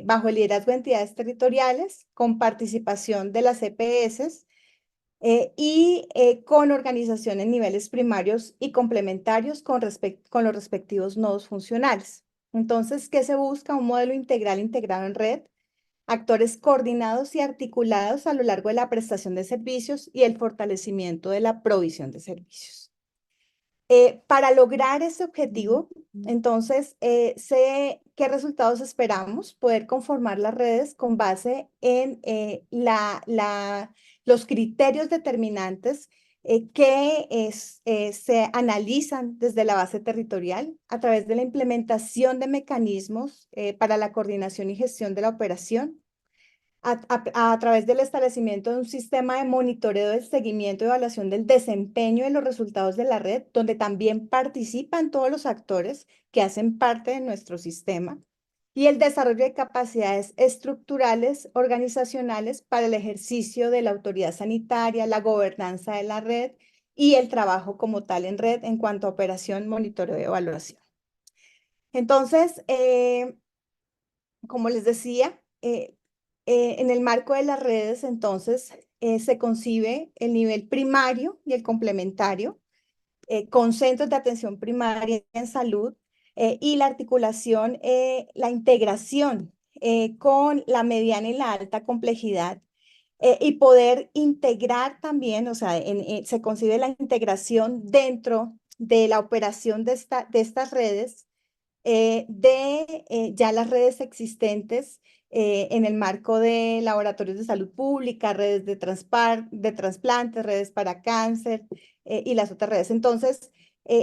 bajo el liderazgo de entidades territoriales con participación de las EPS, y con organización en niveles primarios y complementarios con los respectivos nodos funcionales. Entonces, ¿qué se busca? Un modelo integral integrado en red, actores coordinados y articulados a lo largo de la prestación de servicios y el fortalecimiento de la provisión de servicios. Para lograr ese objetivo, entonces, ¿qué resultados esperamos? Poder conformar las redes con base en los criterios determinantes que se analizan desde la base territorial a través de la implementación de mecanismos para la coordinación y gestión de la operación, a través del establecimiento de un sistema de monitoreo del seguimiento y evaluación del desempeño de los resultados de la red, donde también participan todos los actores que hacen parte de nuestro sistema, y el desarrollo de capacidades estructurales, organizacionales para el ejercicio de la autoridad sanitaria, la gobernanza de la red y el trabajo como tal en red en cuanto a operación, monitoreo y evaluación. Entonces, como les decía, en el marco de las redes, entonces, se concibe el nivel primario y el complementario, con centros de atención primaria en salud, y la articulación, la integración con la mediana y la alta complejidad, y poder integrar también, o sea, se concibe la integración dentro de la operación de estas redes, ya las redes existentes en el marco de laboratorios de salud pública, redes de trasplantes, redes para cáncer y las otras redes. Entonces,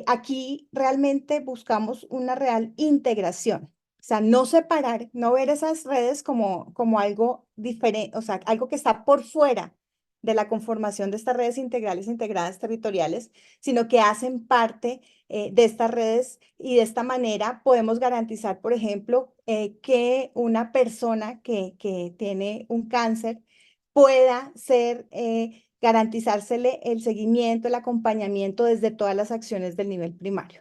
aquí realmente buscamos una real integración, O sea, no separar, no ver esas redes como algo diferente, o sea, algo que está por fuera de la conformación de estas redes integrales, integradas territoriales, sino que hacen parte de estas redes y de esta manera podemos garantizar, por ejemplo, que una persona que tiene un cáncer pueda garantizársele el seguimiento, el acompañamiento desde todas las acciones del nivel primario.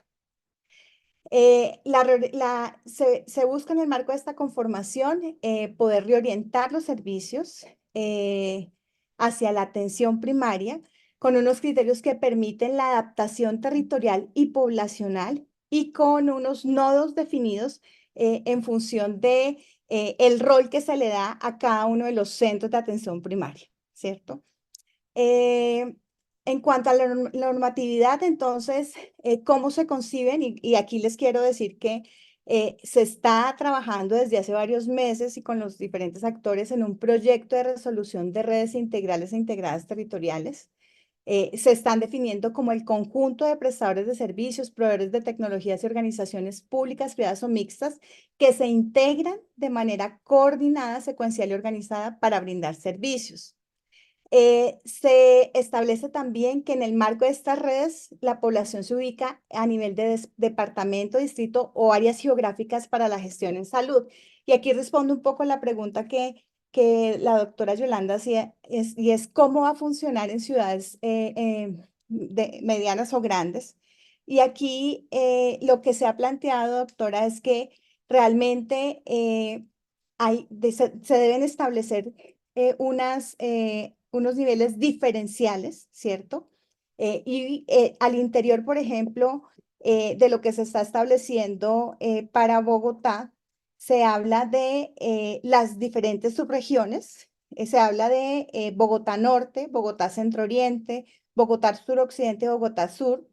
Se busca en el marco de esta conformación poder reorientar los servicios hacia la atención primaria con unos criterios que permiten la adaptación territorial y poblacional y con unos nodos definidos en función de el rol que se le da a cada uno de los centros de atención primaria, ¿cierto? En cuanto a la normatividad, entonces, ¿cómo se conciben? Y aquí les quiero decir que se está trabajando desde hace varios meses y con los diferentes actores en un proyecto de resolución de redes integrales e integradas territoriales. Se están definiendo como el conjunto de prestadores de servicios, proveedores de tecnologías y organizaciones públicas, privadas o mixtas que se integran de manera coordinada, secuencial y organizada para brindar servicios. Se establece también que en el marco de estas redes la población se ubica a nivel de departamento, distrito o áreas geográficas para la gestión en salud. Y aquí respondo un poco a la pregunta que la doctora Yolanda hacía, y es cómo va a funcionar en ciudades medianas o grandes. Y aquí lo que se ha planteado, doctora, es que realmente se deben establecer unos niveles diferenciales, ¿cierto? Al interior, por ejemplo, de lo que se está estableciendo para Bogotá, se habla de las diferentes subregiones, se habla de Bogotá Norte, Bogotá Centro Oriente, Bogotá Suroccidente, Bogotá Sur,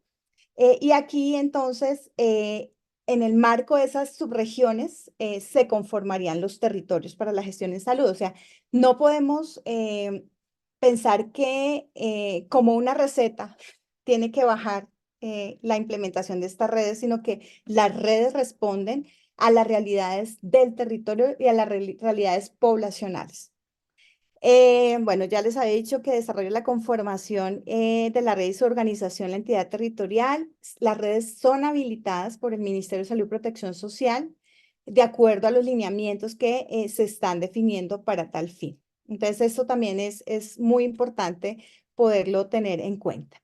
y aquí entonces en el marco de esas subregiones se conformarían los territorios para la gestión en salud. O sea, no podemos pensar que como una receta tiene que bajar la implementación de estas redes, sino que las redes responden a las realidades del territorio y a las realidades poblacionales. Bueno, ya les había dicho que desarrolla la conformación de la red y su organización en la entidad territorial. Las redes son habilitadas por el Ministerio de Salud y Protección Social de acuerdo a los lineamientos que se están definiendo para tal fin. Entonces, esto también es muy importante poderlo tener en cuenta.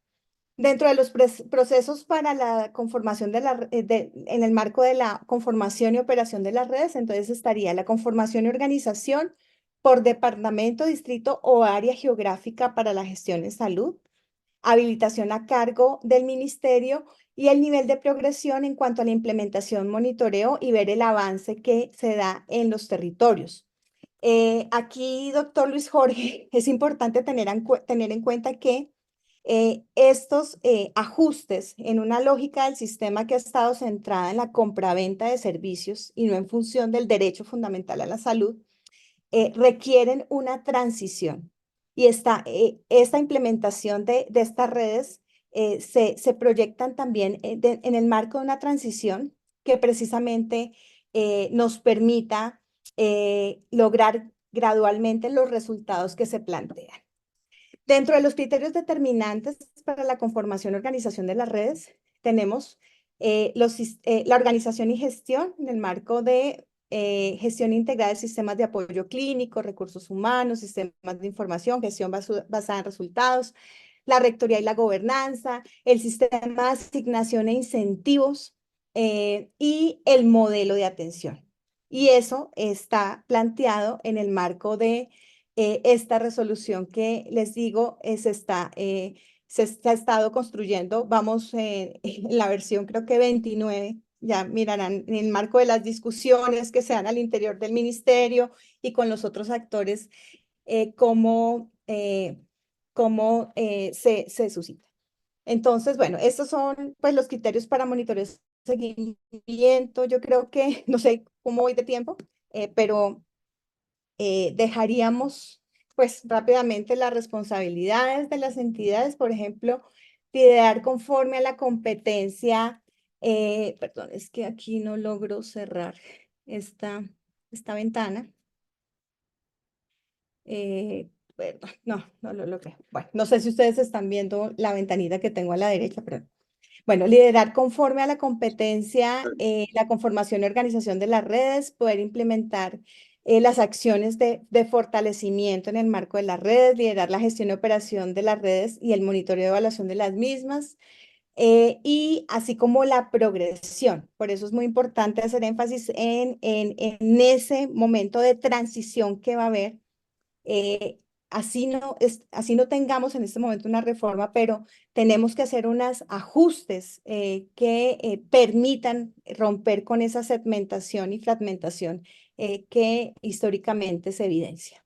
Dentro de los procesos para la conformación en el marco de la conformación y operación de las redes, entonces estaría la conformación y organización por departamento, distrito o área geográfica para la gestión en salud, habilitación a cargo del ministerio y el nivel de progresión en cuanto a la implementación, monitoreo y ver el avance que se da en los territorios. Aquí, doctor Luis Jorge, es importante tener en cuenta que estos ajustes en una lógica del sistema que ha estado centrada en la compraventa de servicios y no en función del derecho fundamental a la salud, requieren una transición. Y esta implementación de estas redes se proyectan también en el marco de una transición que precisamente nos permita lograr gradualmente los resultados que se plantean. Dentro de los criterios determinantes para la conformación y organización de las redes, tenemos la organización y gestión en el marco de gestión integrada de sistemas de apoyo clínico, recursos humanos, sistemas de información, gestión basada en resultados, la rectoría y la gobernanza, el sistema de asignación e incentivos y el modelo de atención. Y eso está planteado en el marco de esta resolución que les digo se ha estado construyendo. Vamos en la versión creo que 29. Ya mirarán en el marco de las discusiones que se dan al interior del ministerio y con los otros actores, cómo se suscita. Entonces, bueno, estos son pues los criterios para monitorear seguimiento. Yo creo que, no sé cómo voy de tiempo, pero dejaríamos pues rápidamente las responsabilidades de las entidades, por ejemplo, liderar conforme a la competencia. Perdón, es que aquí no logro cerrar esta, esta ventana. Perdón, no lo logré. Bueno, no sé si ustedes están viendo la ventanita que tengo a la derecha, pero bueno, liderar conforme a la competencia, la conformación y organización de las redes, poder implementar las acciones de fortalecimiento en el marco de las redes, liderar la gestión y operación de las redes y el monitoreo de evaluación de las mismas, y así como la progresión. Por eso es muy importante hacer énfasis en ese momento de transición que va a haber. Así no tengamos en este momento una reforma, pero tenemos que hacer unos ajustes que permitan romper con esa segmentación y fragmentación que históricamente se evidencia.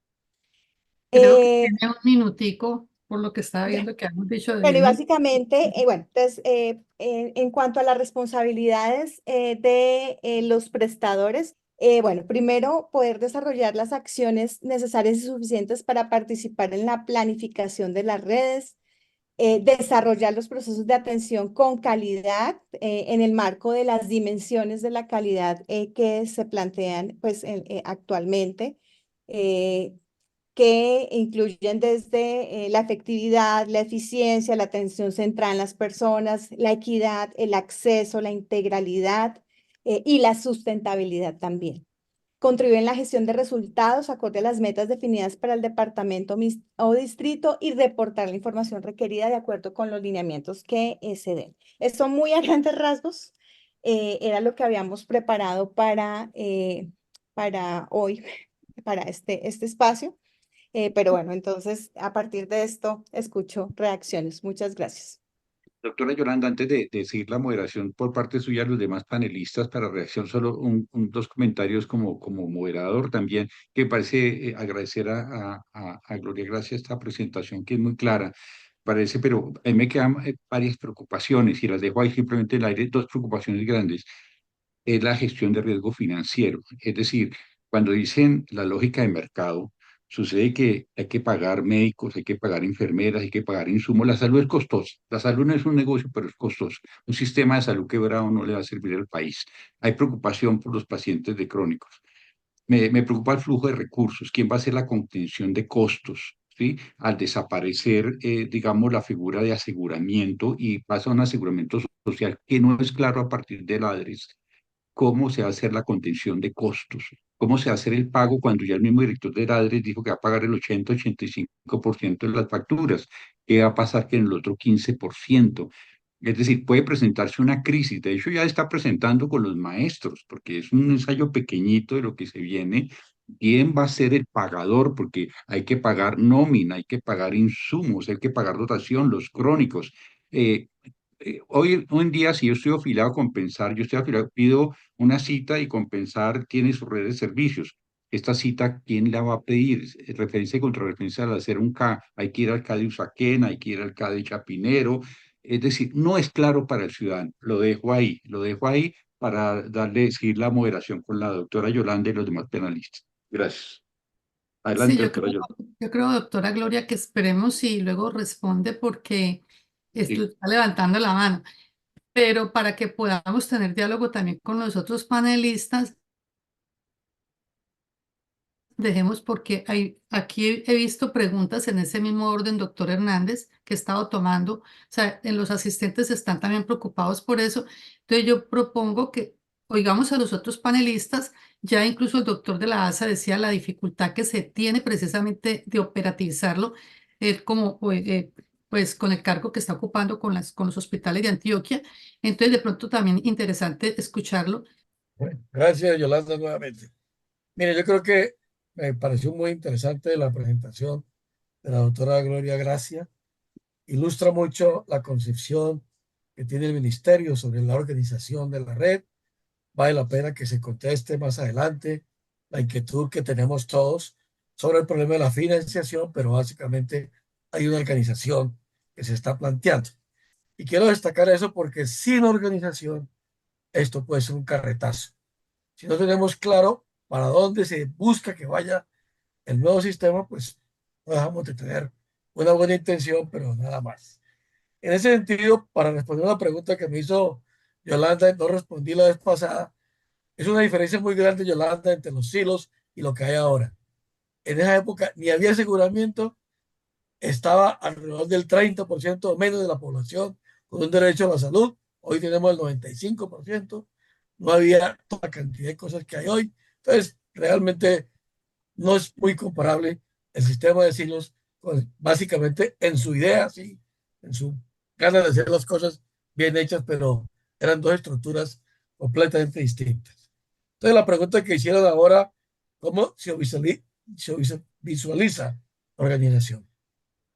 Creo que Eh, tiene un minutico, por lo que estaba ya. viendo que hemos dicho de Bueno, y 10 minutos. básicamente, bueno, entonces, en cuanto a las responsabilidades de los prestadores, bueno, primero, poder desarrollar las acciones necesarias y suficientes para participar en la planificación de las redes, desarrollar los procesos de atención con calidad en el marco de las dimensiones de la calidad que se plantean pues, actualmente. Que incluyen desde la efectividad, la eficiencia, la atención centrada en las personas, la equidad, el acceso, la integralidad y la sustentabilidad también. Contribuyen en la gestión de resultados acorde a las metas definidas para el departamento o distrito y reportar la información requerida de acuerdo con los lineamientos que se den. Esto muy a grandes rasgos era lo que habíamos preparado para hoy, para este espacio. Pero bueno, entonces a partir de esto escucho reacciones. Muchas gracias. Doctora Yolanda, antes de seguir la moderación por parte suya a los demás panelistas para reacción, solo dos comentarios como moderador también, que parece agradecer a Gloria Gracia esta presentación que es muy clara, parece, pero a mí me quedan varias preocupaciones y las dejo ahí simplemente en el aire, dos preocupaciones grandes. Es la gestión de riesgo financiero, es decir, cuando dicen la lógica de mercado, sucede que hay que pagar médicos, hay que pagar enfermeras, hay que pagar insumos. La salud es costosa. La salud no es un negocio, pero es costoso. Un sistema de salud quebrado no le va a servir al país. Hay preocupación por los pacientes de crónicos. Me preocupa el flujo de recursos. ¿Quién va a hacer la contención de costos? ¿Sí? Al desaparecer, digamos, la figura de aseguramiento y pasa a un aseguramiento social que no es claro a partir de la ADRES, cómo se va a hacer la contención de costos, cómo se va a hacer el pago cuando ya el mismo director de ADRES dijo que va a pagar el 80-85% de las facturas. ¿Qué va a pasar que en el otro 15%? Es decir, puede presentarse una crisis. De hecho, ya está presentando con los maestros, porque es un ensayo pequeñito de lo que se viene. ¿Quién va a ser el pagador? Porque hay que pagar nómina, hay que pagar insumos, hay que pagar dotación, los crónicos. Eh, hoy en día, si yo estoy afiliado a Compensar, yo estoy afiliado, pido una cita y Compensar tiene su red de servicios. Esta cita, ¿quién la va a pedir? Referencia y contrarreferencia al hacer un K. Hay que ir al K de Usaquén, hay que ir al K de Chapinero. Es decir, no es claro para el ciudadano. Lo dejo ahí para seguir la moderación con la doctora Yolanda y los demás penalistas. Gracias. Sí, Adelante, doctora Yolanda. yo creo, doctora Gloria, que esperemos y luego responde porque Sí. está levantando la mano. Pero para que podamos tener diálogo también con los otros panelistas, dejemos porque aquí he visto preguntas en ese mismo orden, doctor Hernández, que he estado tomando. O sea, en los asistentes están también preocupados por eso. Entonces yo propongo que oigamos a los otros panelistas. Ya incluso el doctor de la ASA decía la dificultad que se tiene precisamente de operativizarlo, como pues con el cargo que está ocupando con los hospitales de Antioquia. Entonces de pronto también interesante escucharlo. Bueno, gracias, Yolanda, nuevamente. Mire, yo creo que me pareció muy interesante la presentación de la doctora Gloria Gracia. Ilustra mucho la concepción que tiene el ministerio sobre la organización de la red. Vale la pena que se conteste más adelante la inquietud que tenemos todos sobre el problema de la financiación, pero básicamente hay una organización que se está planteando. Y quiero destacar eso porque sin organización esto puede ser un carretazo. Si no tenemos claro para dónde se busca que vaya el nuevo sistema, pues no dejamos de tener una buena intención, pero nada más. En ese sentido, para responder una pregunta que me hizo Yolanda, no respondí la vez pasada, Es una diferencia muy grande, Yolanda, entre los silos y lo que hay ahora. En esa época ni había aseguramiento, estaba alrededor del 30% o menos de la población con un derecho a la salud. Hoy tenemos el 95%. No había toda la cantidad de cosas que hay hoy. Entonces, realmente no es muy comparable el sistema de silos, básicamente en su idea, sí, en su ganas de hacer las cosas bien hechas, pero eran dos estructuras completamente distintas. Entonces, la pregunta que hicieron ahora, ¿cómo se visualiza la organización?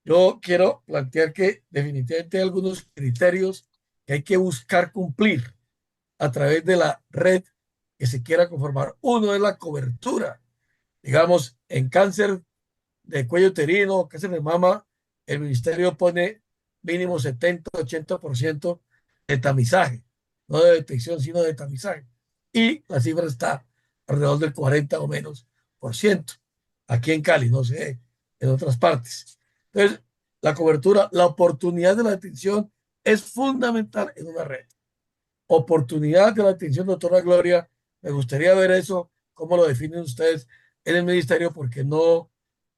Yo quiero plantear que definitivamente hay algunos criterios que hay que buscar cumplir a través de la red que se quiera conformar. Uno es la cobertura. Digamos, en cáncer de cuello uterino, cáncer de mama, el ministerio pone mínimo 70-80% de tamizaje, no de detección, sino de tamizaje. Y la cifra está alrededor del 40 o menos por ciento. Aquí en Cali, no sé, en otras partes. Entonces, la cobertura, la oportunidad de la atención es fundamental en una red. Oportunidad de la atención, doctora Gloria, me gustaría ver eso, cómo lo definen ustedes en el ministerio, porque no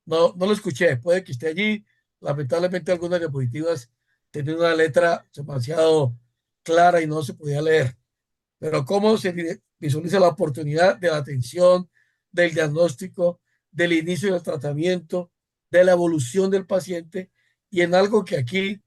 lo escuché. Puede que esté allí. Lamentablemente algunas diapositivas tenían una letra demasiado clara y no se podía leer. Pero cómo se visualiza la oportunidad de la atención, del diagnóstico, del inicio del tratamiento, de la evolución del paciente y en algo que aquí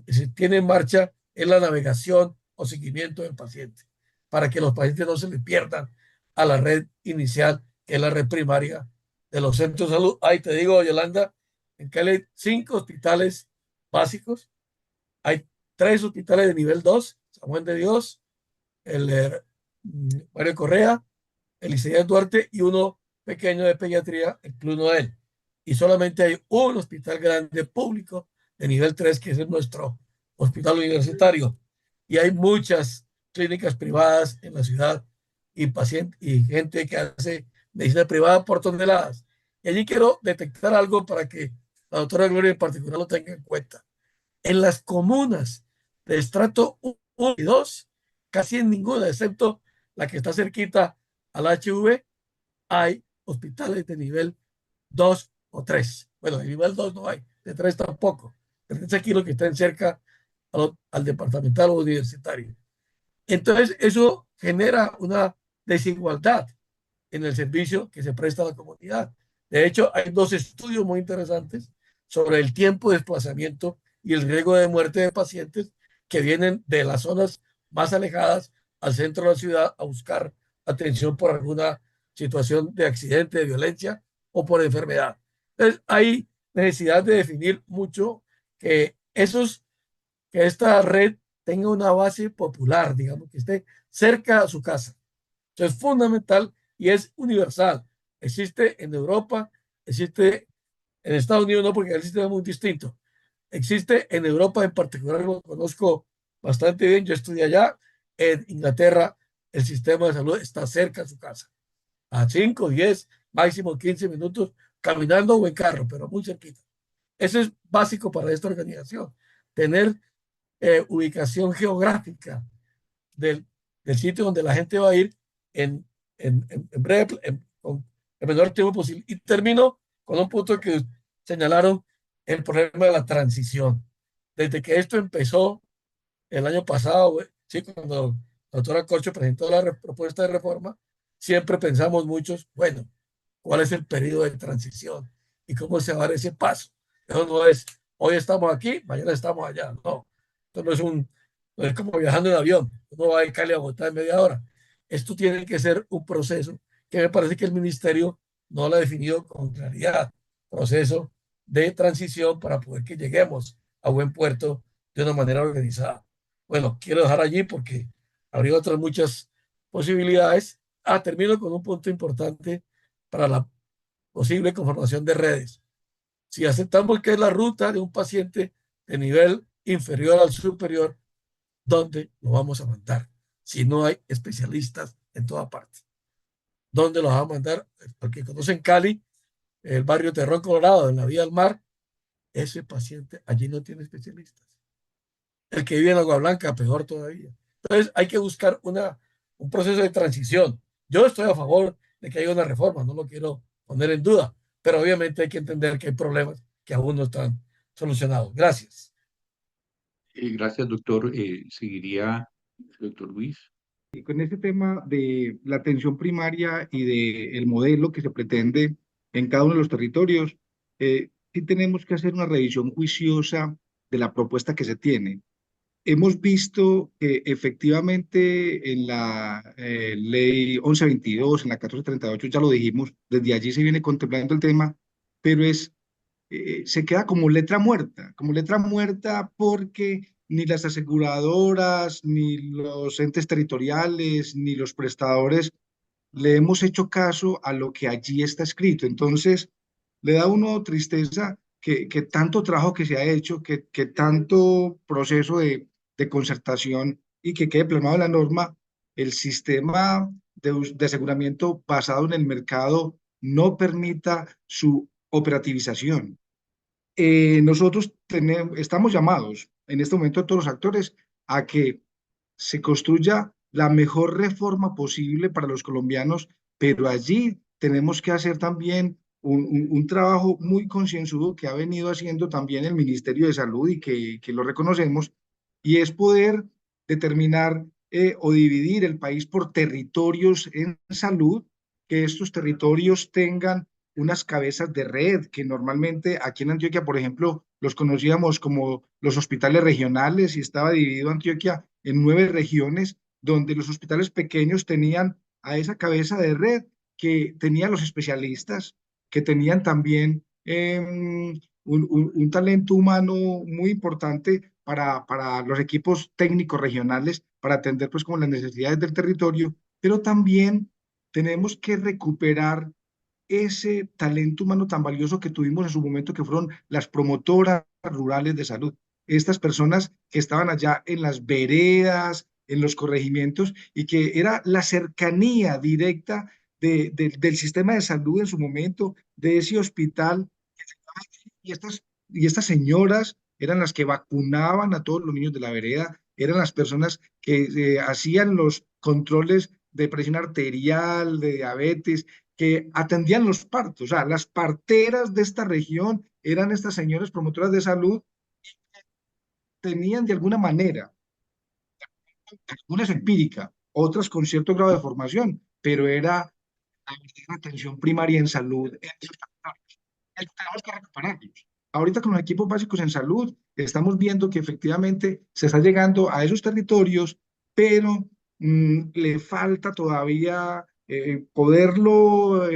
se tiene en marcha es la navegación o seguimiento del paciente para que los pacientes no se le pierdan a la red inicial, que es la red primaria de los centros de salud. Ahí te digo, Yolanda, en Cali hay 5 hospitales básicos, hay 3 hospitales de nivel 2, San Juan de Dios, el Mario Correa, el Isaías Duarte y uno pequeño de pediatría, el Club Noel. Y solamente hay un hospital grande público de nivel 3, que es nuestro hospital universitario. Y hay muchas clínicas privadas en la ciudad y gente que hace medicina privada por toneladas. Y allí quiero detectar algo para que la doctora Gloria en particular lo tenga en cuenta. En las comunas de estrato 1 y 2, casi en ninguna, excepto la que está cerquita al HV, hay hospitales de nivel 2 o 3. Bueno, de nivel 2 no hay, de 3 tampoco. Es aquí lo que están cerca al departamental o universitario. Entonces, eso genera una desigualdad en el servicio que se presta a la comunidad. De hecho, hay 2 estudios muy interesantes sobre el tiempo de desplazamiento y el riesgo de muerte de pacientes que vienen de las zonas más alejadas al centro de la ciudad a buscar atención por alguna situación de accidente, de violencia o por enfermedad. Entonces, hay necesidad de definir mucho que esta red tenga una base popular, digamos, que esté cerca a su casa. Eso es fundamental y es universal. Existe en Europa, existe en Estados Unidos, no, porque el sistema es muy distinto. Existe en Europa en particular, lo conozco bastante bien, yo estudié allá. En Inglaterra, el sistema de salud está cerca de su casa, a 5, 10, máximo 15 minutos caminando o en carro, pero muy cerquita. Eso es básico para esta organización, tener ubicación geográfica del sitio donde la gente va a ir en breve, con el menor tiempo posible. Y termino con un punto que señalaron, el problema de la transición. Desde que esto empezó el año pasado, sí, cuando la doctora Corcho presentó la propuesta de reforma, siempre pensamos muchos, bueno, ¿cuál es el periodo de transición? ¿Y cómo se va a dar ese paso? Eso no es, hoy estamos aquí, mañana estamos allá, no. Esto no es como viajando en avión, uno va de Cali a Bogotá en media hora. Esto tiene que ser un proceso que me parece que el ministerio no lo ha definido con claridad. Proceso de transición para poder que lleguemos a buen puerto de una manera organizada. Bueno, quiero dejar allí porque habría otras muchas posibilidades. Termino con un punto importante para la posible conformación de redes. Si aceptamos que es la ruta de un paciente de nivel inferior al superior, ¿dónde lo vamos a mandar? Si no hay especialistas en toda parte. ¿Dónde los vamos a mandar? Porque conocen Cali, el barrio Terrón Colorado, en la vía del mar, ese paciente allí no tiene especialistas. El que vive en Agua Blanca, peor todavía. Entonces hay que buscar una un proceso de transición. Yo estoy a favor de que haya una reforma, no lo quiero poner en duda, pero obviamente hay que entender que hay problemas que aún no están solucionados. Gracias. Gracias, doctor. Seguiría el doctor Luis. Y con este tema de la atención primaria y de el modelo que se pretende en cada uno de los territorios, sí tenemos que hacer una revisión juiciosa de la propuesta que se tiene. Hemos visto que efectivamente en la ley 1122, en la 1438, ya lo dijimos, desde allí se viene contemplando el tema, pero se queda como letra muerta porque ni las aseguradoras, ni los entes territoriales, ni los prestadores le hemos hecho caso a lo que allí está escrito. Entonces, le da a uno tristeza que tanto trabajo que se ha hecho, que tanto proceso de concertación y que quede plasmado en la norma, el sistema de aseguramiento basado en el mercado no permita su operativización. Nosotros estamos llamados en este momento todos los actores a que se construya la mejor reforma posible para los colombianos, pero allí tenemos que hacer también un trabajo muy concienzudo que ha venido haciendo también el Ministerio de Salud y que lo reconocemos, y es poder determinar o dividir el país por territorios en salud, que estos territorios tengan unas cabezas de red, que normalmente aquí en Antioquia, por ejemplo, los conocíamos como los hospitales regionales, y estaba dividido Antioquia en 9 regiones, donde los hospitales pequeños tenían a esa cabeza de red que tenían los especialistas, que tenían también un talento humano muy importante para los equipos técnicos regionales, para atender pues como las necesidades del territorio, pero también tenemos que recuperar ese talento humano tan valioso que tuvimos en su momento, que fueron las promotoras rurales de salud. Estas personas que estaban allá en las veredas, en los corregimientos, y que era la cercanía directa del sistema de salud en su momento, de ese hospital. Y estas señoras eran las que vacunaban a todos los niños de la vereda, eran las personas que hacían los controles de presión arterial, de diabetes, que atendían los partos. O sea, las parteras de esta región eran estas señoras promotoras de salud, tenían de alguna manera, algunas empírica, otras con cierto grado de formación, pero era la atención primaria en salud. Tenemos que recuperarlos. Ahorita con los equipos básicos en salud, estamos viendo que efectivamente se está llegando a esos territorios, pero le falta todavía poderlo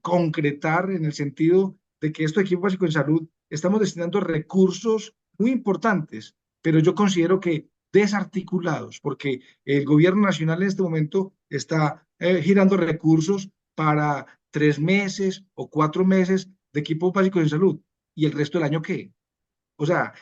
concretar, en el sentido de que estos equipos básicos en salud estamos destinando recursos muy importantes, pero yo considero que desarticulados, porque el gobierno nacional en este momento está girando recursos para 3 meses o 4 meses de equipos básicos de salud. ¿Y el resto del año qué? O sea,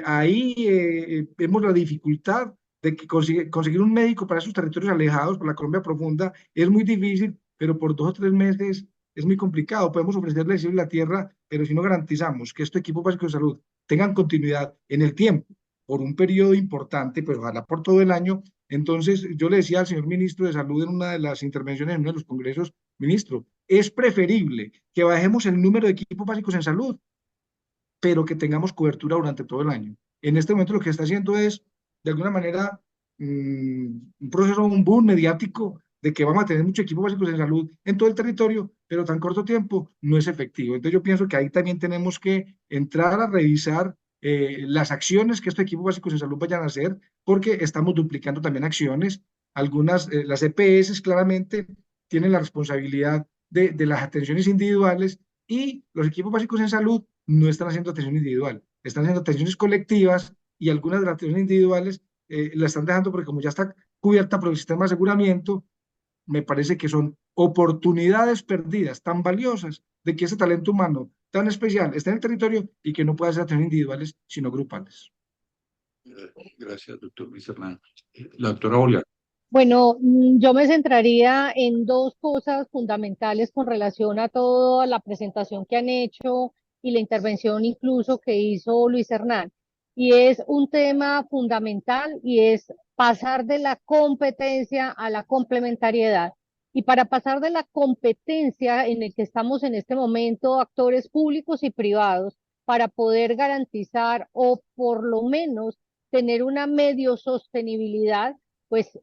ahí vemos la dificultad de que conseguir un médico para esos territorios alejados, para la Colombia profunda, es muy difícil, pero por 2 o 3 meses es muy complicado. Podemos ofrecerle el cielo y la tierra, pero si no garantizamos que estos equipos básicos de salud tengan continuidad en el tiempo, por un periodo importante, pues ojalá por todo el año. Entonces, yo le decía al señor ministro de Salud en una de las intervenciones en uno de los congresos: ministro, es preferible que bajemos el número de equipos básicos en salud, pero que tengamos cobertura durante todo el año. En este momento lo que está haciendo es, de alguna manera, un proceso, un boom mediático de que vamos a tener muchos equipos básicos en salud en todo el territorio, pero tan corto tiempo no es efectivo. Entonces yo pienso que ahí también tenemos que entrar a revisar las acciones que estos equipos básicos en salud vayan a hacer, porque estamos duplicando también acciones. Algunas, las EPS claramente tienen la responsabilidad de las atenciones individuales, y los equipos básicos en salud no están haciendo atención individual, están haciendo atenciones colectivas, y algunas de las atenciones individuales la están dejando porque como ya está cubierta por el sistema de aseguramiento, me parece que son oportunidades perdidas tan valiosas de que ese talento humano tan especial está en el territorio y que no puede hacer atenciones individuales, sino grupales. Gracias, doctor Luis Hernán. La doctora Olga. Bueno, yo me centraría en dos cosas fundamentales con relación a toda la presentación que han hecho y la intervención incluso que hizo Luis Hernán. Y es un tema fundamental, y es pasar de la competencia a la complementariedad. Y para pasar de la competencia en el que estamos en este momento, actores públicos y privados, para poder garantizar o por lo menos tener una medio sostenibilidad, pues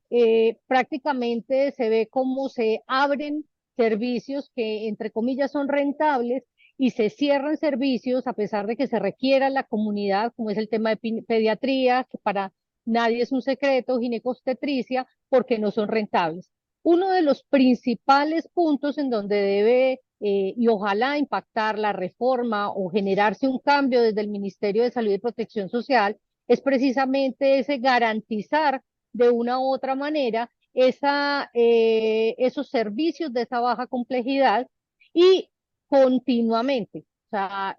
prácticamente se ve cómo se abren servicios que entre comillas son rentables y se cierran servicios a pesar de que se requiera la comunidad, como es el tema de pediatría, que para nadie es un secreto, ginecobstetricia, porque no son rentables. Uno de los principales puntos en donde debe y ojalá impactar la reforma o generarse un cambio desde el Ministerio de Salud y Protección Social es precisamente ese garantizar de una u otra manera esos servicios de esa baja complejidad y continuamente. O sea,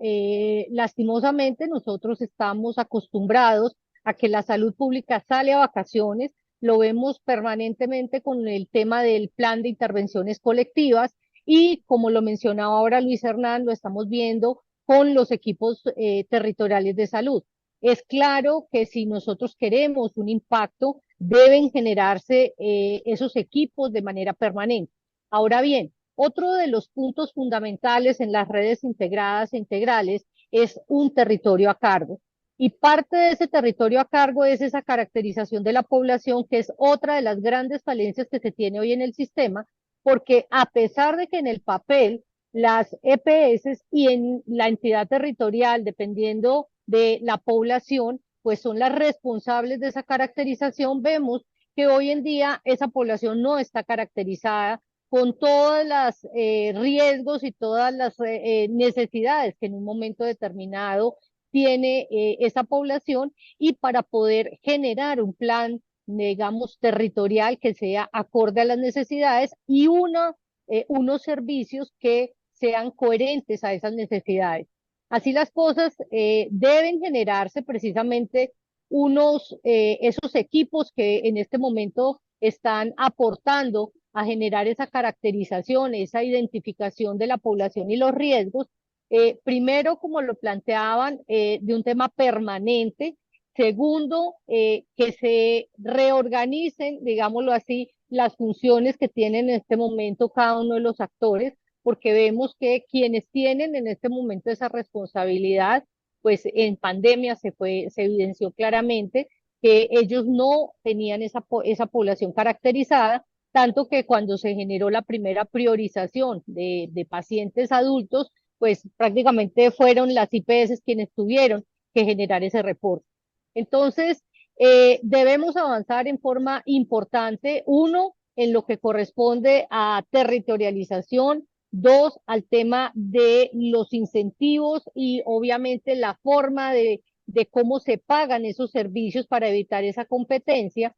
lastimosamente nosotros estamos acostumbrados a que la salud pública sale a vacaciones, lo vemos permanentemente con el tema del plan de intervenciones colectivas y como lo mencionaba ahora Luis Hernán, lo estamos viendo con los equipos territoriales de salud. Es claro que si nosotros queremos un impacto, deben generarse esos equipos de manera permanente. Ahora bien, otro de los puntos fundamentales en las redes integradas e integrales es un territorio a cargo. Y parte de ese territorio a cargo es esa caracterización de la población, que es otra de las grandes falencias que se tiene hoy en el sistema, porque a pesar de que en el papel las EPS y en la entidad territorial, dependiendo de la población, pues son las responsables de esa caracterización, vemos que hoy en día esa población no está caracterizada con todos los riesgos y todas las necesidades que en un momento determinado tiene esa población y para poder generar un plan, digamos, territorial que sea acorde a las necesidades y unos servicios que sean coherentes a esas necesidades. Así las cosas deben generarse precisamente esos equipos que en este momento están aportando a generar esa caracterización, esa identificación de la población y los riesgos. Primero, como lo planteaban, de un tema permanente. Segundo, que se reorganicen, digámoslo así, las funciones que tienen en este momento cada uno de los actores, porque vemos que quienes tienen en este momento esa responsabilidad, pues en pandemia se evidenció claramente que ellos no tenían esa población caracterizada, tanto que cuando se generó la primera priorización de pacientes adultos, pues prácticamente fueron las IPS quienes tuvieron que generar ese reporte. Entonces, debemos avanzar en forma importante, uno, en lo que corresponde a territorialización, dos, al tema de los incentivos y obviamente la forma de cómo se pagan esos servicios para evitar esa competencia.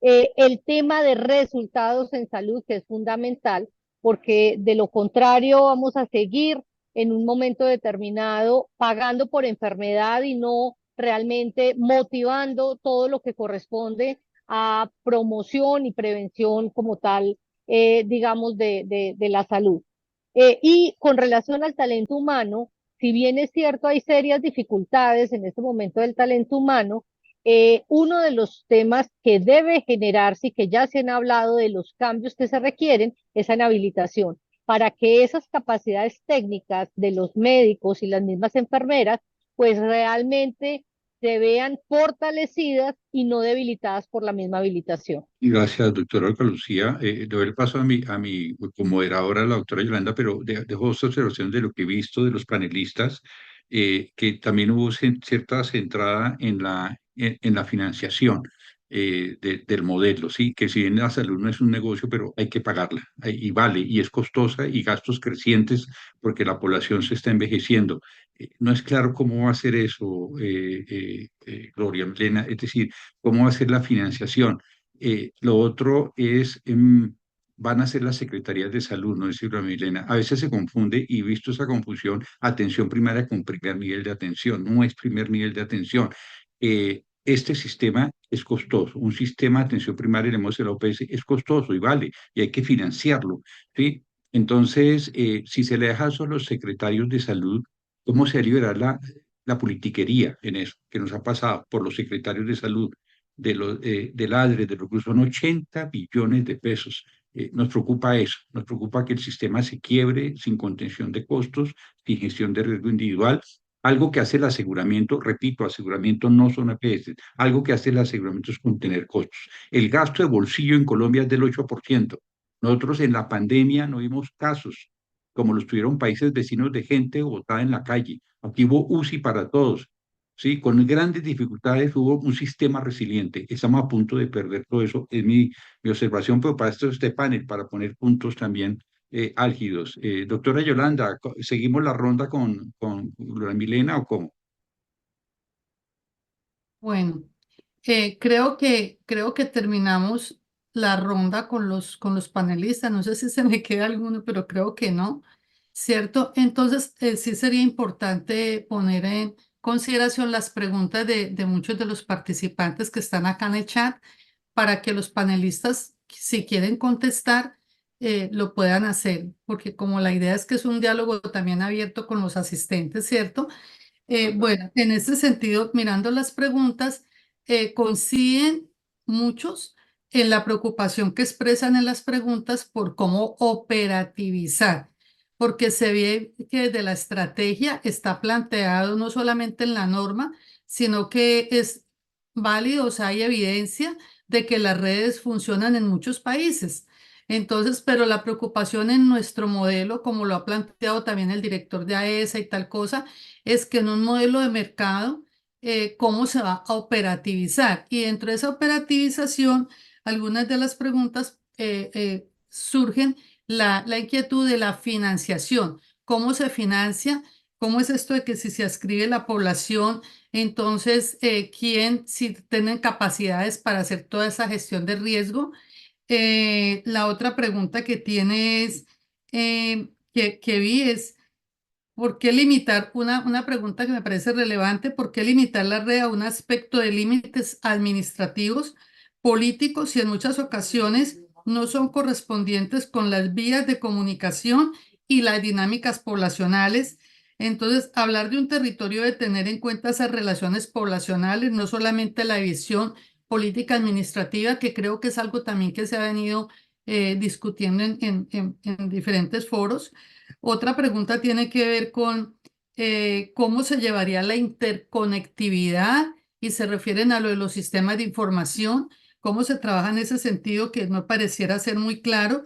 El tema de resultados en salud, que es fundamental, porque de lo contrario vamos a seguir en un momento determinado pagando por enfermedad y no realmente motivando todo lo que corresponde a promoción y prevención como tal, digamos, de la salud. Y con relación al talento humano, si bien es cierto, hay serias dificultades en este momento del talento humano, uno de los temas que debe generarse y que ya se han hablado de los cambios que se requieren es en habilitación, para que esas capacidades técnicas de los médicos y las mismas enfermeras, pues realmente se vean fortalecidas y no debilitadas por la misma habilitación. Y gracias, doctora Olga Lucía. Le doy el paso a mi moderadora, la doctora Yolanda, pero dejo dos observaciones de lo que he visto de los panelistas, que también hubo cierta centrada en la financiación del modelo, ¿sí? Que si bien la salud no es un negocio, pero hay que pagarla, y vale, y es costosa, y gastos crecientes porque la población se está envejeciendo. No es claro cómo va a ser eso, Gloria Milena, es decir, cómo va a ser la financiación. Lo otro es, van a ser las secretarías de salud, no decirlo, Milena. A veces se confunde y visto esa confusión, atención primaria con primer nivel de atención. No es primer nivel de atención. Este sistema es costoso. Un sistema de atención primaria, el de la OPS, es costoso y vale, y hay que financiarlo, ¿sí? Entonces, si se le deja eso a los secretarios de salud, ¿cómo se liberará la politiquería en eso que nos ha pasado por los secretarios de salud? del ADRE, de lo que son 80 billones de pesos. Nos preocupa eso, nos preocupa que el sistema se quiebre sin contención de costos, sin gestión de riesgo individual. Algo que hace el aseguramiento, repito, aseguramiento no son EPS, algo que hace el aseguramiento es contener costos. El gasto de bolsillo en Colombia es del 8%. Nosotros en la pandemia no vimos casos como los tuvieron países vecinos de gente botada en la calle. Aquí hubo UCI para todos. Sí, con grandes dificultades hubo un sistema resiliente. Estamos a punto de perder todo eso. Es mi observación, pero para esto este panel, para poner puntos también álgidos. Doctora Yolanda, ¿seguimos la ronda con Gloria Milena o cómo? Bueno, creo que terminamos la ronda con los panelistas. No sé si se me queda alguno, pero creo que no, ¿cierto? Entonces, sí sería importante poner en consideración las preguntas de muchos de los participantes que están acá en el chat para que los panelistas, si quieren contestar, lo puedan hacer, porque como la idea es que es un diálogo también abierto con los asistentes, ¿cierto? Bueno, en ese sentido, mirando las preguntas, coinciden muchos en la preocupación que expresan en las preguntas por cómo operativizar, porque se ve que desde la estrategia está planteado no solamente en la norma, sino que es válido, o sea, hay evidencia de que las redes funcionan en muchos países. Entonces, pero la preocupación en nuestro modelo, como lo ha planteado también el director de AESA y tal cosa, es que en un modelo de mercado, cómo se va a operativizar. Y dentro de esa operativización, algunas de las preguntas surgen la inquietud de la financiación. ¿Cómo se financia? ¿Cómo es esto de que si se adscribe la población, entonces, quién, si tienen capacidades para hacer toda esa gestión de riesgo? La otra pregunta que tiene es, que vi es, ¿por qué limitar una pregunta que me parece relevante? ¿Por qué limitar la red a un aspecto de límites administrativos, políticos y en muchas ocasiones no son correspondientes con las vías de comunicación y las dinámicas poblacionales? Entonces, hablar de un territorio de tener en cuenta esas relaciones poblacionales, no solamente la visión política administrativa, que creo que es algo también que se ha venido discutiendo en diferentes foros. Otra pregunta tiene que ver con cómo se llevaría la interconectividad y se refieren a lo de los sistemas de información, cómo se trabaja en ese sentido que no pareciera ser muy claro.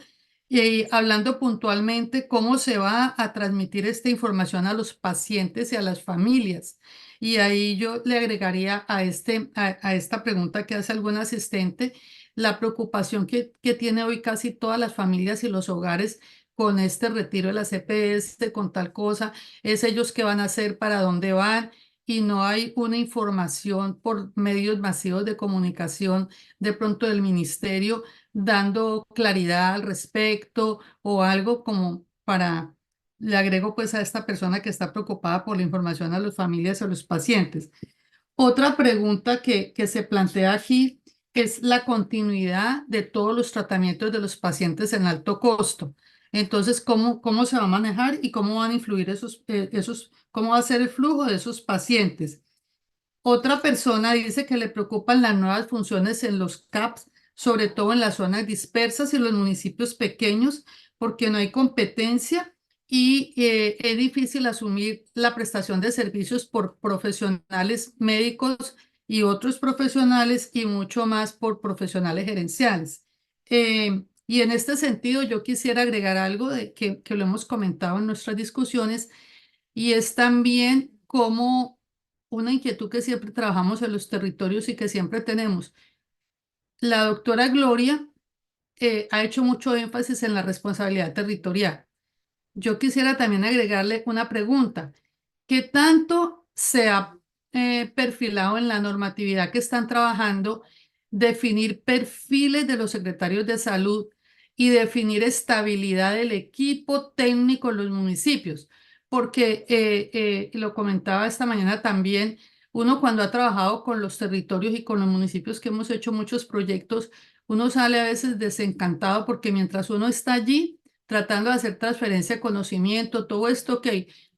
Y hablando puntualmente, cómo se va a transmitir esta información a los pacientes y a las familias. Y ahí yo le agregaría a esta pregunta que hace algún asistente, la preocupación que tiene hoy casi todas las familias y los hogares con este retiro de la CPS, con tal cosa, es ellos qué van a hacer, para dónde van, y no hay una información por medios masivos de comunicación, de pronto del ministerio, dando claridad al respecto o algo como para, le agrego pues a esta persona que está preocupada por la información a las familias o a los pacientes. Otra pregunta que se plantea aquí es la continuidad de todos los tratamientos de los pacientes en alto costo. Entonces, ¿cómo se va a manejar y cómo van a influir cómo va a ser el flujo de esos pacientes? Otra persona dice que le preocupan las nuevas funciones en los CAPS, sobre todo en las zonas dispersas y los municipios pequeños, porque no hay competencia y es difícil asumir la prestación de servicios por profesionales médicos y otros profesionales y mucho más por profesionales gerenciales. Y en este sentido, yo quisiera agregar algo que lo hemos comentado en nuestras discusiones, y es también como una inquietud que siempre trabajamos en los territorios y que siempre tenemos. La doctora Gloria ha hecho mucho énfasis en la responsabilidad territorial. Yo quisiera también agregarle una pregunta. ¿Qué tanto se ha perfilado en la normatividad que están trabajando definir perfiles de los secretarios de salud y definir estabilidad del equipo técnico en los municipios? Porque lo comentaba esta mañana también, uno cuando ha trabajado con los territorios y con los municipios, que hemos hecho muchos proyectos, uno sale a veces desencantado porque mientras uno está allí tratando de hacer transferencia de conocimiento, todo esto, ok,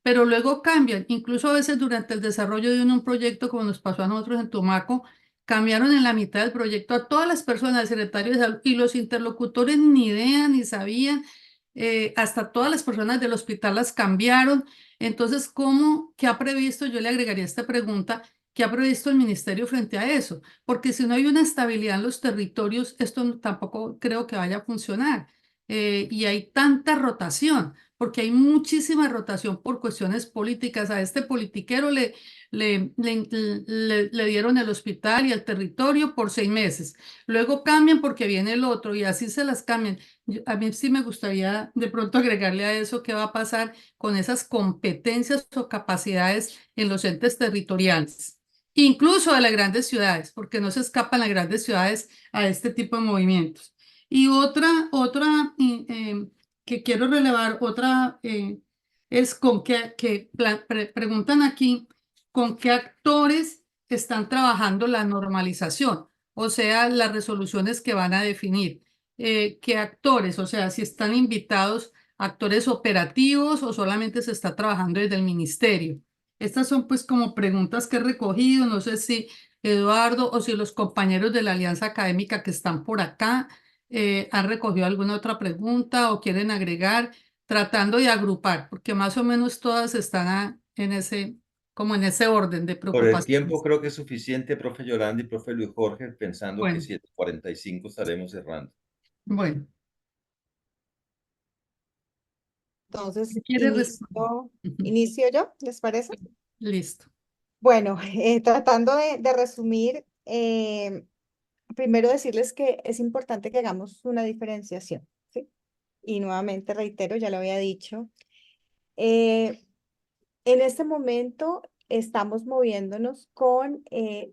pero luego cambian, incluso a veces durante el desarrollo de un proyecto, como nos pasó a nosotros en Tumaco, cambiaron en la mitad del proyecto a todas las personas, el secretario de salud y los interlocutores ni idea, ni sabían, hasta todas las personas del hospital las cambiaron. Entonces, ¿qué ha previsto? Yo le agregaría esta pregunta. ¿Qué ha previsto el ministerio frente a eso? Porque si no hay una estabilidad en los territorios, esto tampoco creo que vaya a funcionar. Y hay tanta rotación, porque hay muchísima rotación por cuestiones políticas. A este politiquero le dieron el hospital y el territorio por 6 meses. Luego cambian porque viene el otro y así se las cambian. A mí sí me gustaría de pronto agregarle a eso qué va a pasar con esas competencias o capacidades en los entes territoriales, incluso de las grandes ciudades, porque no se escapan las grandes ciudades a este tipo de movimientos. Y otra que quiero relevar, es con preguntan aquí, ¿con qué actores están trabajando la normalización? O sea, las resoluciones que van a definir. ¿Qué actores? O sea, si están invitados actores operativos o solamente se está trabajando desde el ministerio. Estas son pues como preguntas que he recogido. No sé si Eduardo o si los compañeros de la Alianza Académica que están por acá han recogido alguna otra pregunta o quieren agregar, tratando de agrupar, porque más o menos todas están como en ese orden de Por el tiempo preocupaciones. creo que es suficiente, profe Yolanda y profe Luis Jorge, pensando que Bueno, 7:45 estaremos cerrando. bueno, Entonces, ¿quiere responder? inicio yo, ¿les parece? Listo. Bueno, tratando de resumir, primero decirles que es importante que hagamos una diferenciación, ¿sí? Y nuevamente reitero, ya lo había dicho, en este momento estamos moviéndonos con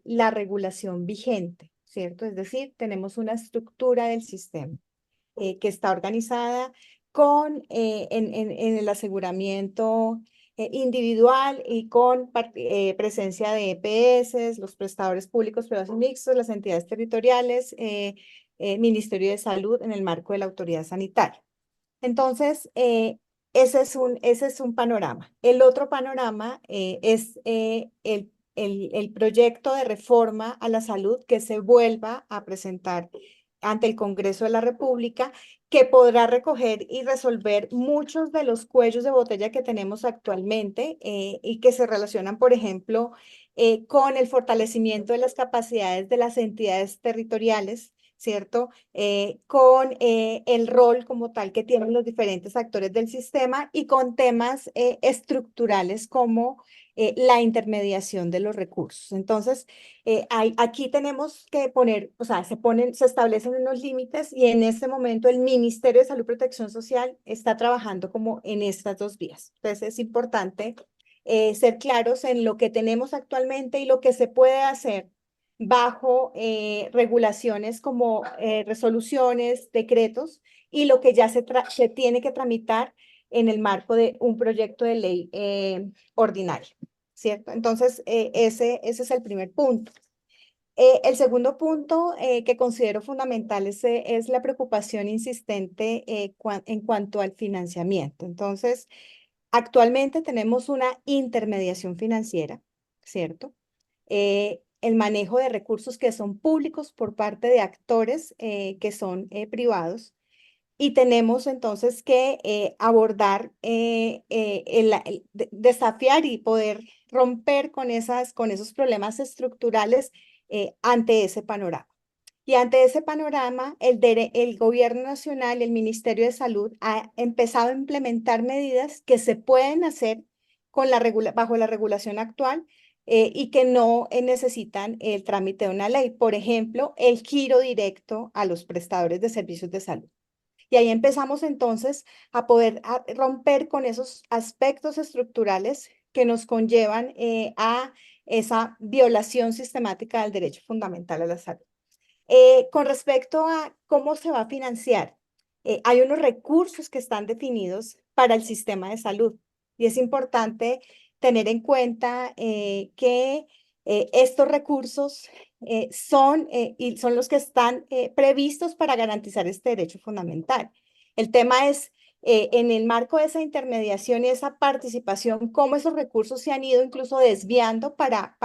la regulación vigente, ¿cierto? Es decir, tenemos una estructura del sistema que está organizada en el aseguramiento individual y con presencia de EPS, los prestadores públicos, privados y mixtos, las entidades territoriales, Ministerio de Salud en el marco de la autoridad sanitaria. Entonces, ese es un panorama. El otro panorama es el proyecto de reforma a la salud que se vuelva a presentar ante el Congreso de la República, que podrá recoger y resolver muchos de los cuellos de botella que tenemos actualmente y que se relacionan, por ejemplo, con el fortalecimiento de las capacidades de las entidades territoriales, ¿cierto? Con el rol como tal que tienen los diferentes actores del sistema y con temas estructurales como la intermediación de los recursos. Entonces, aquí tenemos que poner, o sea, se establecen unos límites y en este momento el Ministerio de Salud y Protección Social está trabajando como en estas dos vías. Entonces, es importante ser claros en lo que tenemos actualmente y lo que se puede hacer bajo regulaciones como resoluciones, decretos y lo que ya se tiene que tramitar en el marco de un proyecto de ley ordinario, ¿cierto? Entonces, ese es el primer punto. El segundo punto que considero fundamental es la preocupación insistente en cuanto al financiamiento. Entonces, actualmente tenemos una intermediación financiera, ¿cierto? El manejo de recursos que son públicos por parte de actores que son privados. Y tenemos entonces que abordar, desafiar y poder romper con esos problemas estructurales ante ese panorama. Y ante ese panorama, el Gobierno Nacional y el Ministerio de Salud ha empezado a implementar medidas que se pueden hacer bajo la regulación actual y que no necesitan el trámite de una ley. Por ejemplo, el giro directo a los prestadores de servicios de salud. Y ahí empezamos entonces a poder romper con esos aspectos estructurales que nos conllevan a esa violación sistemática del derecho fundamental a la salud. Con respecto a cómo se va a financiar, hay unos recursos que están definidos para el sistema de salud y es importante tener en cuenta que estos recursos son los que están previstos para garantizar este derecho fundamental. El tema es, en el marco de esa intermediación y esa participación, cómo esos recursos se han ido incluso desviando para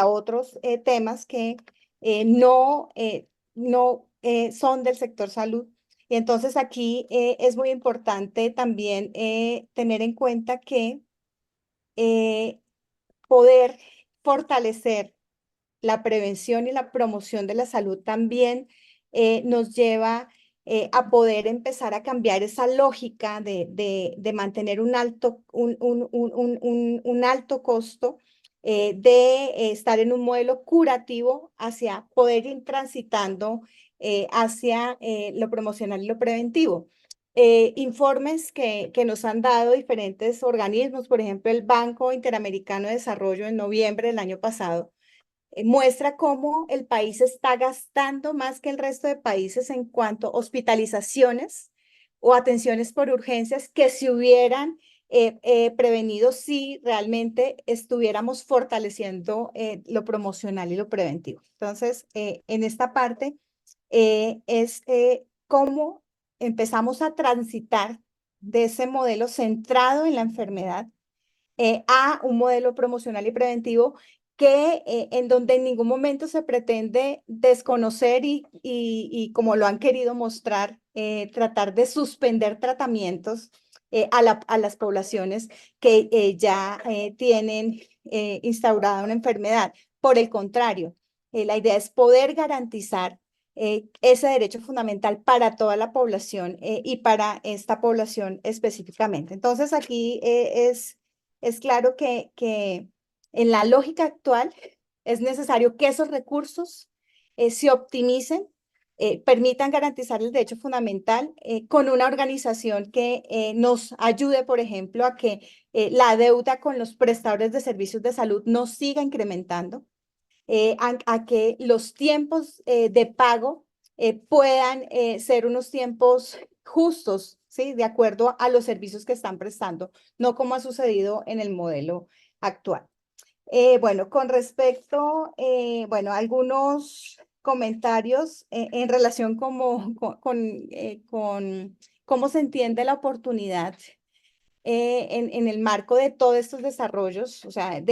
otros temas que no son del sector salud. Y entonces aquí es muy importante también tener en cuenta que poder fortalecer la prevención y la promoción de la salud también nos lleva a poder empezar a cambiar esa lógica de mantener un alto costo, de estar en un modelo curativo hacia poder ir transitando hacia lo promocional y lo preventivo. Informes que nos han dado diferentes organismos, por ejemplo, el Banco Interamericano de Desarrollo en noviembre del año pasado, muestra cómo el país está gastando más que el resto de países en cuanto a hospitalizaciones o atenciones por urgencias que se hubieran prevenido si realmente estuviéramos fortaleciendo lo promocional y lo preventivo. Entonces, en esta parte es cómo empezamos a transitar de ese modelo centrado en la enfermedad a un modelo promocional y preventivo que en donde en ningún momento se pretende desconocer y como lo han querido mostrar, tratar de suspender tratamientos a las poblaciones que ya tienen instaurada una enfermedad. Por el contrario, la idea es poder garantizar ese derecho fundamental para toda la población y para esta población específicamente. Entonces aquí es claro que en la lógica actual es necesario que esos recursos se optimicen, permitan garantizar el derecho fundamental con una organización que nos ayude, por ejemplo, a que la deuda con los prestadores de servicios de salud no siga incrementando, a que los tiempos de pago puedan ser unos tiempos justos, ¿sí? De acuerdo a los servicios que están prestando, no como ha sucedido en el modelo actual. Bueno, con respecto, bueno, algunos comentarios en relación con cómo se entiende la oportunidad en el marco de todos estos desarrollos, o sea,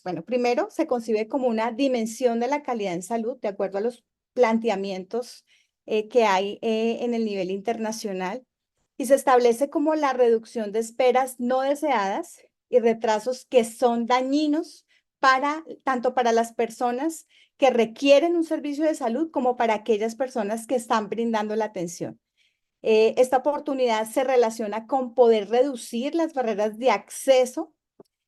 bueno, primero se concibe como una dimensión de la calidad en salud, de acuerdo a los planteamientos que hay en el nivel internacional, y se establece como la reducción de esperas no deseadas y retrasos que son dañinos tanto para las personas que requieren un servicio de salud como para aquellas personas que están brindando la atención. Esta oportunidad se relaciona con poder reducir las barreras de acceso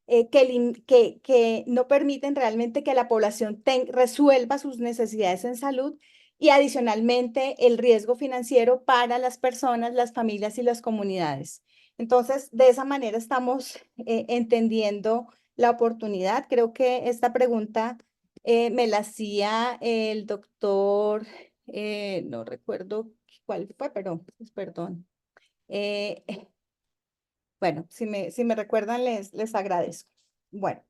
que no permiten realmente que la población resuelva sus necesidades en salud y adicionalmente el riesgo financiero para las personas, las familias y las comunidades. Entonces, de esa manera estamos entendiendo la oportunidad. Creo que esta pregunta me la hacía el doctor, no recuerdo cuál fue, pero perdón. Bueno, si me recuerdan, les agradezco. Bueno,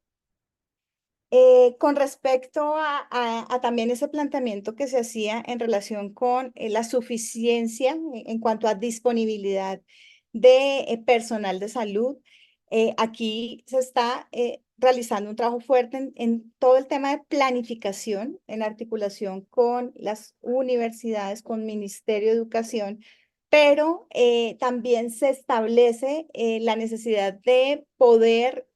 con respecto a también ese planteamiento que se hacía en relación con la suficiencia en cuanto a disponibilidad de personal de salud, aquí se está realizando un trabajo fuerte en todo el tema de planificación, en articulación con las universidades, con Ministerio de Educación, pero también se establece la necesidad de poder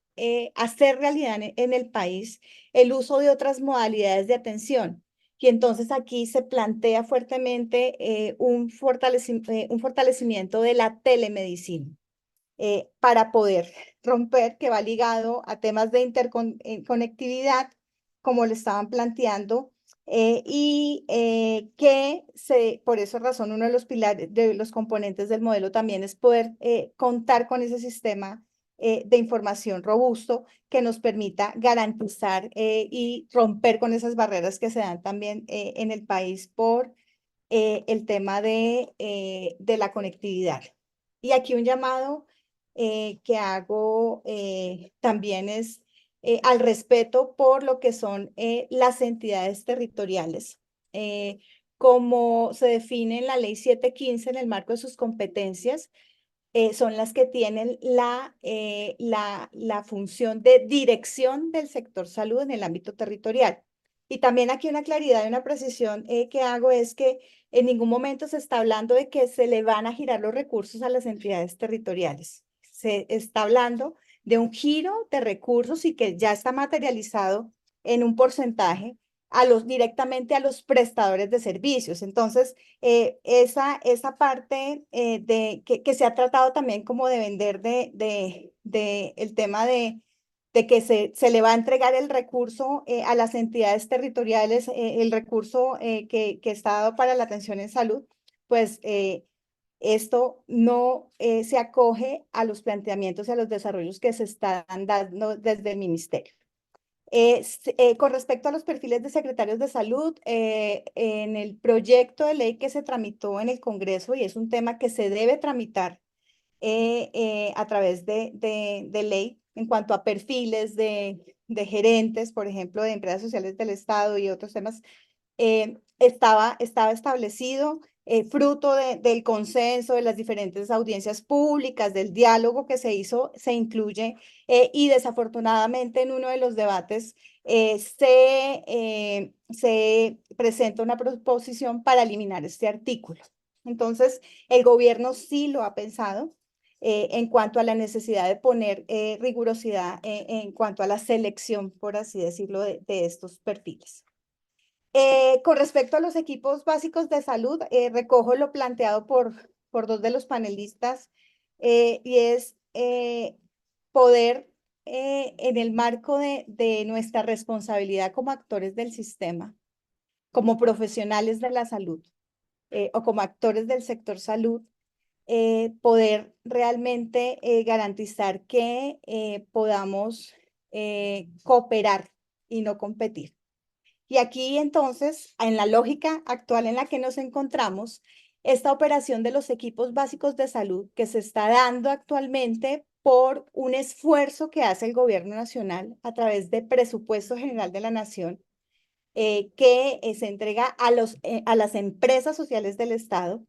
hacer realidad en el país el uso de otras modalidades de atención. Y entonces aquí se plantea fuertemente un fortalecimiento de la telemedicina para poder romper, que va ligado a temas de interconectividad, como le estaban planteando, por esa razón, uno de los pilares, de los componentes del modelo también es poder contar con ese sistema de información robusto que nos permita garantizar y romper con esas barreras que se dan también en el país por el tema de la conectividad. Y aquí un llamado que hago también es al respeto por lo que son las entidades territoriales. Como se define en la Ley 715 en el marco de sus competencias, son las que tienen la función de dirección del sector salud en el ámbito territorial. Y también aquí una claridad y una precisión que hago es que en ningún momento se está hablando de que se le van a girar los recursos a las entidades territoriales. Se está hablando de un giro de recursos y que ya está materializado en un porcentaje directamente a los prestadores de servicios. Entonces, esa parte que se ha tratado también como de vender el tema de que se le va a entregar el recurso a las entidades territoriales, el recurso que está dado para la atención en salud, pues esto no se acoge a los planteamientos y a los desarrollos que se están dando desde el ministerio. Con respecto a los perfiles de secretarios de salud, en el proyecto de ley que se tramitó en el Congreso, y es un tema que se debe tramitar a través de ley en cuanto a perfiles de gerentes, por ejemplo, de empresas sociales del Estado y otros temas, estaba establecido fruto del consenso de las diferentes audiencias públicas, del diálogo que se hizo, se incluye y desafortunadamente en uno de los debates se presenta una proposición para eliminar este artículo. Entonces, el gobierno sí lo ha pensado en cuanto a la necesidad de poner rigurosidad en cuanto a la selección, por así decirlo, de estos perfiles. Con respecto a los equipos básicos de salud, recojo lo planteado por dos de los panelistas y es poder, en el marco de nuestra responsabilidad como actores del sistema, como profesionales de la salud o como actores del sector salud, poder realmente garantizar que podamos cooperar y no competir. Y aquí entonces, en la lógica actual en la que nos encontramos, esta operación de los equipos básicos de salud que se está dando actualmente por un esfuerzo que hace el gobierno nacional a través de Presupuesto General de la Nación, que se entrega a las empresas sociales del Estado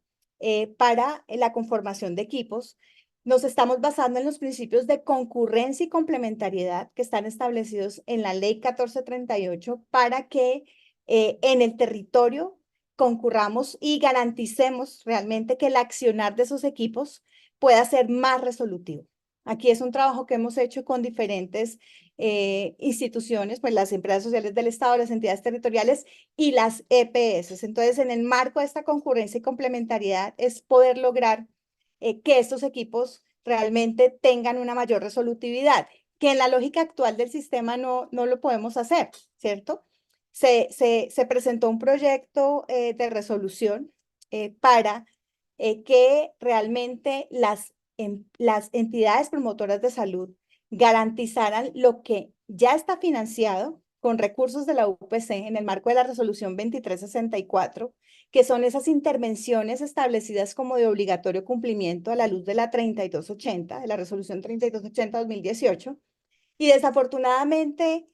para la conformación de equipos. Nos estamos basando en los principios de concurrencia y complementariedad que están establecidos en la Ley 1438 para que en el territorio concurramos y garanticemos realmente que el accionar de esos equipos pueda ser más resolutivo. Aquí es un trabajo que hemos hecho con diferentes instituciones, pues las empresas sociales del Estado, las entidades territoriales y las EPS. Entonces, en el marco de esta concurrencia y complementariedad es poder lograr que estos equipos realmente tengan una mayor resolutividad, que en la lógica actual del sistema no lo podemos hacer, ¿cierto? Se presentó un proyecto de resolución para que realmente las entidades promotoras de salud garantizaran lo que ya está financiado con recursos de la UPC en el marco de la resolución 2364, que son esas intervenciones establecidas como de obligatorio cumplimiento a la luz de la 3280, de la resolución 3280-2018. Y desafortunadamente,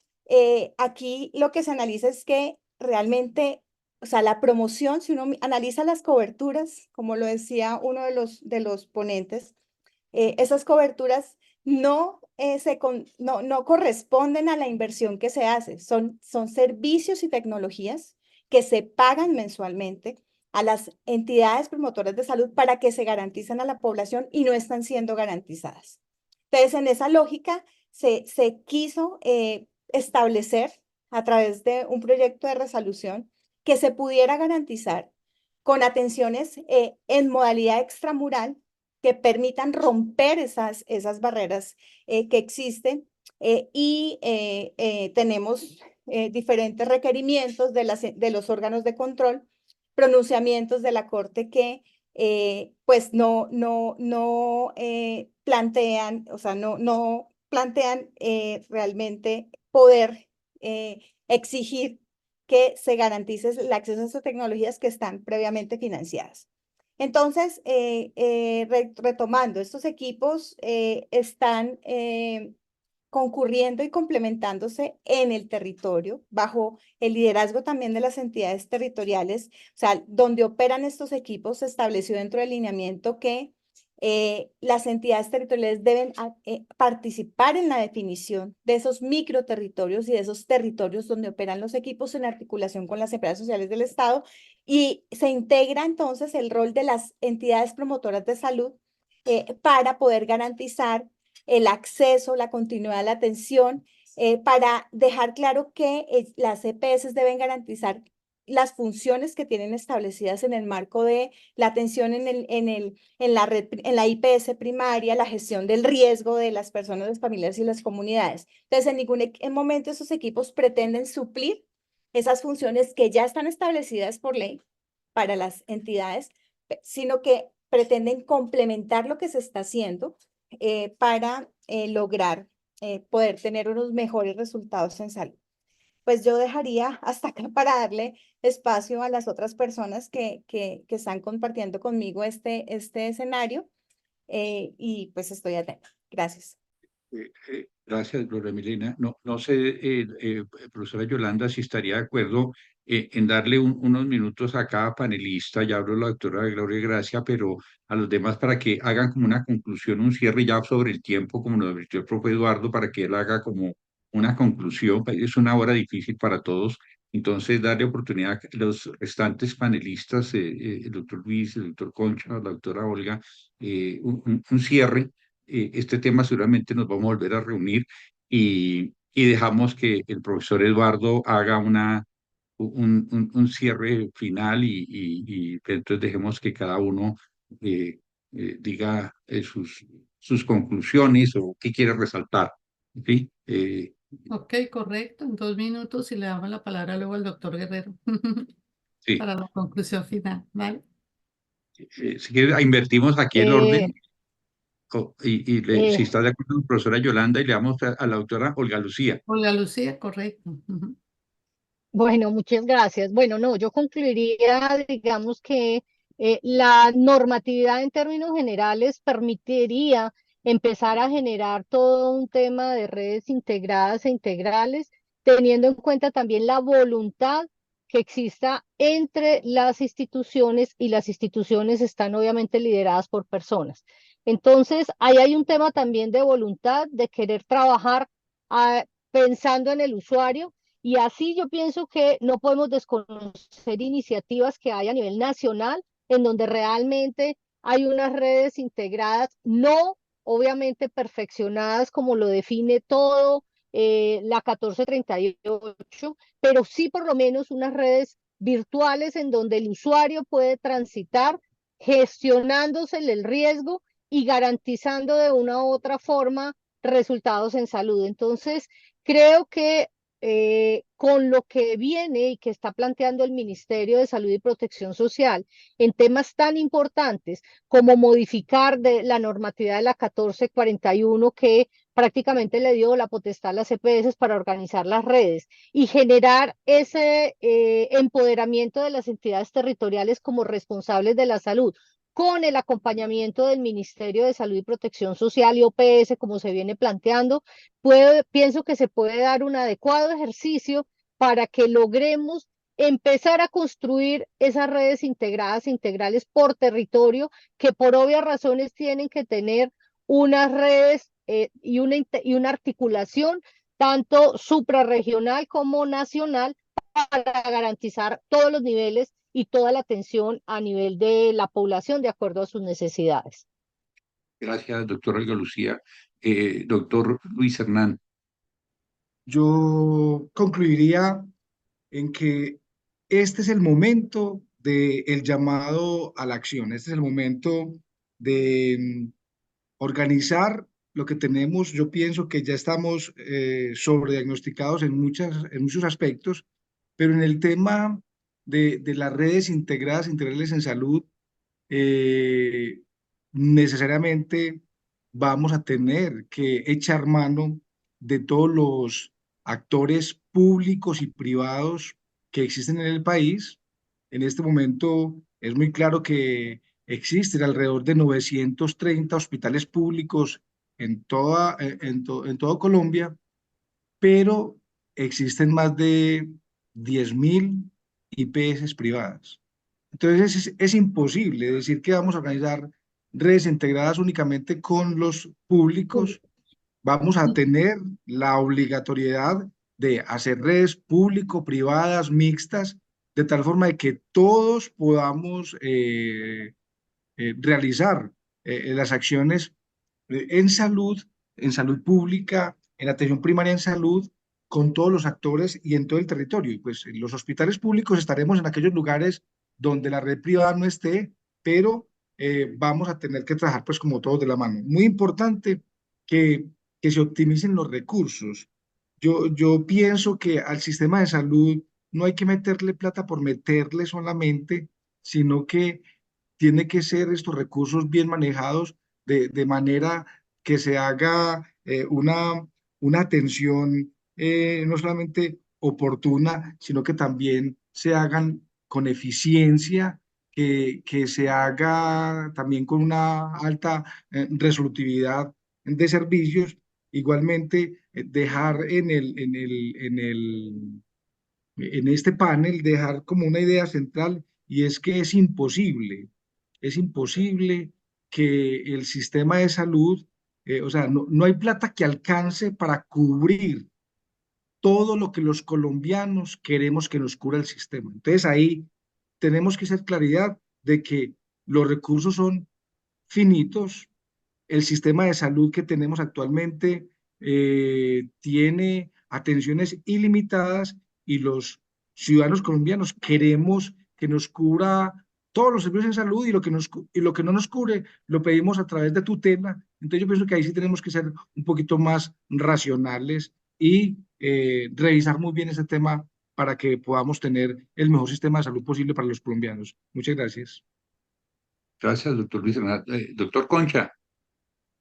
aquí lo que se analiza es que realmente, o sea, la promoción, si uno analiza las coberturas, como lo decía uno de los ponentes, esas coberturas no corresponden a la inversión que se hace. Son servicios y tecnologías que se pagan mensualmente a las entidades promotoras de salud para que se garanticen a la población y no están siendo garantizadas. Entonces, en esa lógica, se quiso establecer a través de un proyecto de resolución que se pudiera garantizar con atenciones en modalidad extramural que permitan romper esas barreras que existen y tenemos diferentes requerimientos de los órganos de control, pronunciamientos de la Corte que pues no plantean, o sea, no plantean realmente poder exigir que se garantice el acceso a esas tecnologías que están previamente financiadas. Entonces, retomando, estos equipos están concurriendo y complementándose en el territorio bajo el liderazgo también de las entidades territoriales, o sea, donde operan estos equipos se estableció dentro del lineamiento que las entidades territoriales deben participar en la definición de esos microterritorios y de esos territorios donde operan los equipos en articulación con las empresas sociales del Estado, y se integra entonces el rol de las entidades promotoras de salud para poder garantizar el acceso, la continuidad de la atención, para dejar claro que las EPS deben garantizar las funciones que tienen establecidas en el marco de la atención en la red, en la IPS primaria, la gestión del riesgo de las personas, las familias y las comunidades. Entonces, en ningún momento esos equipos pretenden suplir esas funciones que ya están establecidas por ley para las entidades, sino que pretenden complementar lo que se está haciendo para lograr poder tener unos mejores resultados en salud. Pues yo dejaría hasta acá para darle espacio a las otras personas que están compartiendo conmigo este escenario, y pues estoy atenta. Gracias. Gracias, Gloria Milena. No sé, profesora Yolanda, si estaría de acuerdo en darle unos minutos a cada panelista. Ya habló la doctora Gloria Gracia, pero a los demás para que hagan como una conclusión, un cierre ya sobre el tiempo, como nos advirtió el profe Eduardo, para que él haga como una conclusión. Es una hora difícil para todos. Entonces, darle oportunidad a los restantes panelistas, el doctor Luis, el doctor Concha, la doctora Olga, un cierre. Este tema seguramente nos vamos a volver a reunir y dejamos que el profesor Eduardo haga un cierre final y entonces dejemos que cada uno diga sus conclusiones o qué quiere resaltar. ¿Sí? Ok, correcto. En 2 minutos y le damos la palabra luego al doctor Guerrero Sí. para la conclusión final, ¿vale? Si quiere, invertimos aquí el orden. Si está de acuerdo con la profesora Yolanda, y le damos a la doctora Olga Lucía. Olga Lucía, correcto. Bueno, muchas gracias. Bueno, no, yo concluiría, digamos que la normatividad en términos generales permitiría empezar a generar todo un tema de redes integradas e integrales, teniendo en cuenta también la voluntad que exista entre las instituciones, y las instituciones están obviamente lideradas por personas. Entonces, ahí hay un tema también de voluntad, de querer trabajar pensando en el usuario. Y así yo pienso que no podemos desconocer iniciativas que hay a nivel nacional en donde realmente hay unas redes integradas, no obviamente perfeccionadas como lo define todo la 1438, pero sí por lo menos unas redes virtuales en donde el usuario puede transitar gestionándose el riesgo y garantizando de una u otra forma resultados en salud. Entonces, creo que con lo que viene y que está planteando el Ministerio de Salud y Protección Social en temas tan importantes como modificar la normatividad de la 1441, que prácticamente le dio la potestad a las EPS para organizar las redes y generar ese empoderamiento de las entidades territoriales como responsables de la salud, con el acompañamiento del Ministerio de Salud y Protección Social y OPS, como se viene planteando, pienso que se puede dar un adecuado ejercicio para que logremos empezar a construir esas redes integradas, integrales por territorio, que por obvias razones tienen que tener unas redes y una articulación tanto suprarregional como nacional para garantizar todos los niveles y toda la atención a nivel de la población de acuerdo a sus necesidades. Gracias, doctora Olga Lucía. Doctor Luis Hernán. Yo concluiría en que este es el momento del llamado a la acción, este es el momento de organizar lo que tenemos. Yo pienso que ya estamos sobrediagnosticados en muchos aspectos, pero en el tema de las redes integrales en salud, necesariamente vamos a tener que echar mano de todos los actores públicos y privados que existen en el país. En este momento es muy claro que existen alrededor de 930 hospitales públicos en todo Colombia, pero existen más de 10.000 IPS privadas. Entonces es imposible decir que vamos a organizar redes integradas únicamente con los públicos, vamos a tener la obligatoriedad de hacer redes público-privadas mixtas, de tal forma de que todos podamos realizar las acciones en salud pública, en atención primaria en salud, con todos los actores y en todo el territorio. Y pues en los hospitales públicos estaremos en aquellos lugares donde la red privada no esté, pero vamos a tener que trabajar pues como todos de la mano. Muy importante que se optimicen los recursos. Yo pienso que al sistema de salud no hay que meterle plata por meterle solamente, sino que tiene que ser estos recursos bien manejados de manera que se haga una atención no solamente oportuna, sino que también se hagan con eficiencia, que se haga también con una alta resolutividad de servicios. Igualmente, dejar en este panel, dejar como una idea central, y es que es imposible que el sistema de salud, o sea, no hay plata que alcance para cubrir todo lo que los colombianos queremos que nos cubra el sistema. Entonces ahí tenemos que hacer claridad de que los recursos son finitos. El sistema de salud que tenemos actualmente tiene atenciones ilimitadas, y los ciudadanos colombianos queremos que nos cubra todos los servicios en salud, y y lo que no nos cubre lo pedimos a través de tutela. Entonces yo pienso que ahí sí tenemos que ser un poquito más racionales y revisar muy bien ese tema para que podamos tener el mejor sistema de salud posible para los colombianos. Muchas gracias. Gracias, doctor Luis Renato. Doctor Concha.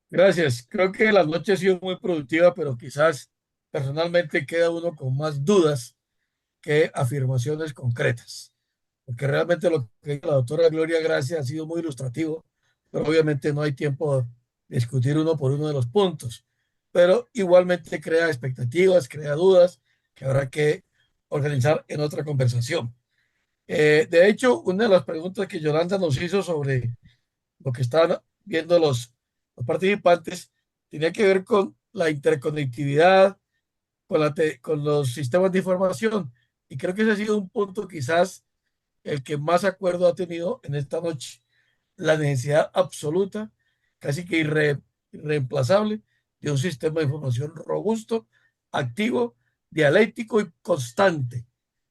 Gracias. Creo que la noche ha sido muy productiva, pero quizás personalmente queda uno con más dudas que afirmaciones concretas, porque realmente lo que dice la doctora Gloria Gracia ha sido muy ilustrativo, pero obviamente no hay tiempo de discutir uno por uno de los puntos, pero igualmente crea expectativas, crea dudas que habrá que organizar en otra conversación. De hecho, una de las preguntas que Yolanda nos hizo sobre lo que estaban viendo los participantes tenía que ver con la interconectividad, con los sistemas de información. Y creo que ese ha sido un punto quizás el que más acuerdo ha tenido en esta noche. La necesidad absoluta, casi que irreemplazable, de un sistema de información robusto, activo, dialéctico y constante,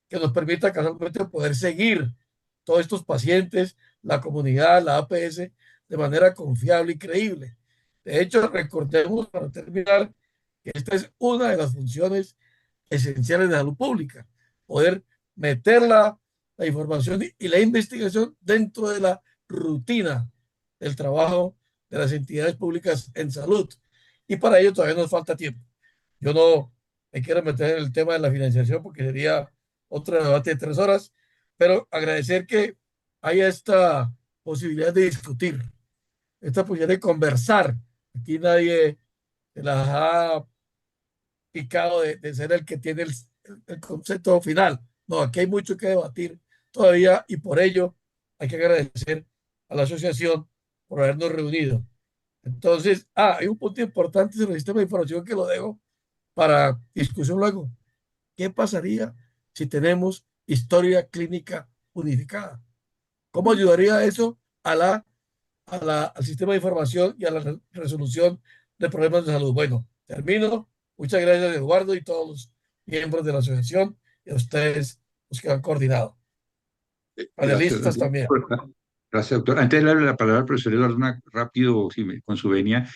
que nos permita casualmente poder seguir todos estos pacientes, la comunidad, la APS, de manera confiable y creíble. De hecho, recordemos para terminar que esta es una de las funciones esenciales de salud pública, poder meter la información y la investigación dentro de la rutina del trabajo de las entidades públicas en salud. Y para ello todavía nos falta tiempo. Yo no me quiero meter en el tema de la financiación porque sería otro debate de 3 horas, pero agradecer que haya esta posibilidad de discutir, esta posibilidad de conversar. Aquí nadie se las ha picado de ser el que tiene el concepto final. No, aquí hay mucho que debatir todavía, y por ello hay que agradecer a la asociación por habernos reunido. Entonces, hay un punto importante sobre el sistema de información que lo dejo para discusión luego. ¿Qué pasaría si tenemos historia clínica unificada? ¿Cómo ayudaría eso al sistema de información y a la resolución de problemas de salud? Bueno, termino. Muchas gracias, Eduardo, y todos los miembros de la asociación, y a ustedes los que han coordinado. Panelistas también. Gracias, doctor. Antes de darle la palabra al profesor Eduardo, rápido, con su venia,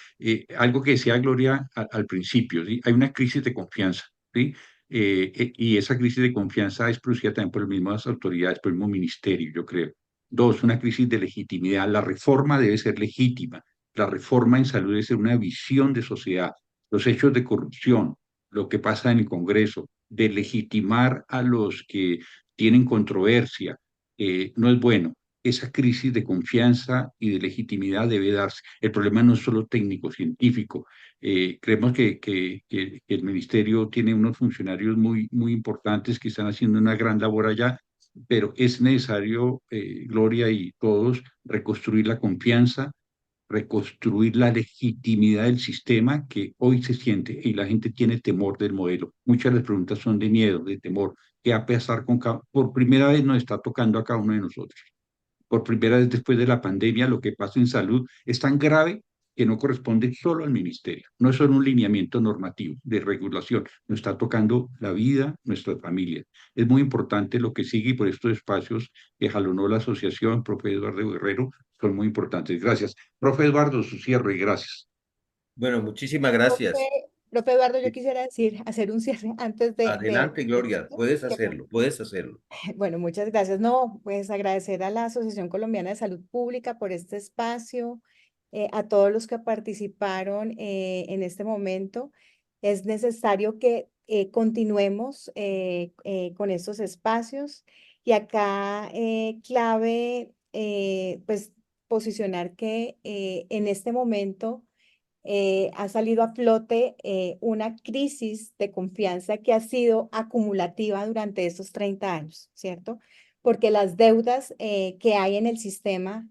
algo que decía Gloria al principio, ¿sí? Hay una crisis de confianza, ¿sí? Y esa crisis de confianza es producida también por las mismas autoridades, por el mismo ministerio, yo creo. Dos, una crisis de legitimidad. La reforma debe ser legítima. La reforma en salud debe ser una visión de sociedad. Los hechos de corrupción, lo que pasa en el Congreso, de legitimar a los que tienen controversia, no es bueno. Esa crisis de confianza y de legitimidad debe darse. El problema no es solo técnico-científico. Creemos que el ministerio tiene unos funcionarios muy importantes que están haciendo una gran labor allá, pero es necesario, Gloria y todos, reconstruir la confianza reconstruir la legitimidad del sistema que hoy se siente y la gente tiene temor del modelo. Muchas de las preguntas son de miedo, de temor. ¿Qué va a pasar con por primera vez nos está tocando a cada uno de nosotros? Por primera vez después de la pandemia, lo que pasa en salud es tan grave que no corresponde solo al ministerio, no es solo un lineamiento normativo de regulación, nos está tocando la vida, nuestras familias. Es muy importante lo que sigue y por estos espacios que jalonó la asociación, profe Eduardo Guerrero, son muy importantes. Gracias. Profe Eduardo, su cierre, gracias. Bueno, muchísimas gracias. Profe Eduardo, yo quisiera hacer un cierre antes Adelante, Gloria, puedes que- hacerlo, puedes hacerlo. Bueno, muchas gracias. No, pues agradecer a la Asociación Colombiana de Salud Pública por este espacio, a todos los que participaron en este momento. Es necesario que continuemos con estos espacios y acá clave, pues posicionar que en este momento ha salido a flote una crisis de confianza que ha sido acumulativa durante estos 30 años, ¿cierto? Porque las deudas que hay en el sistema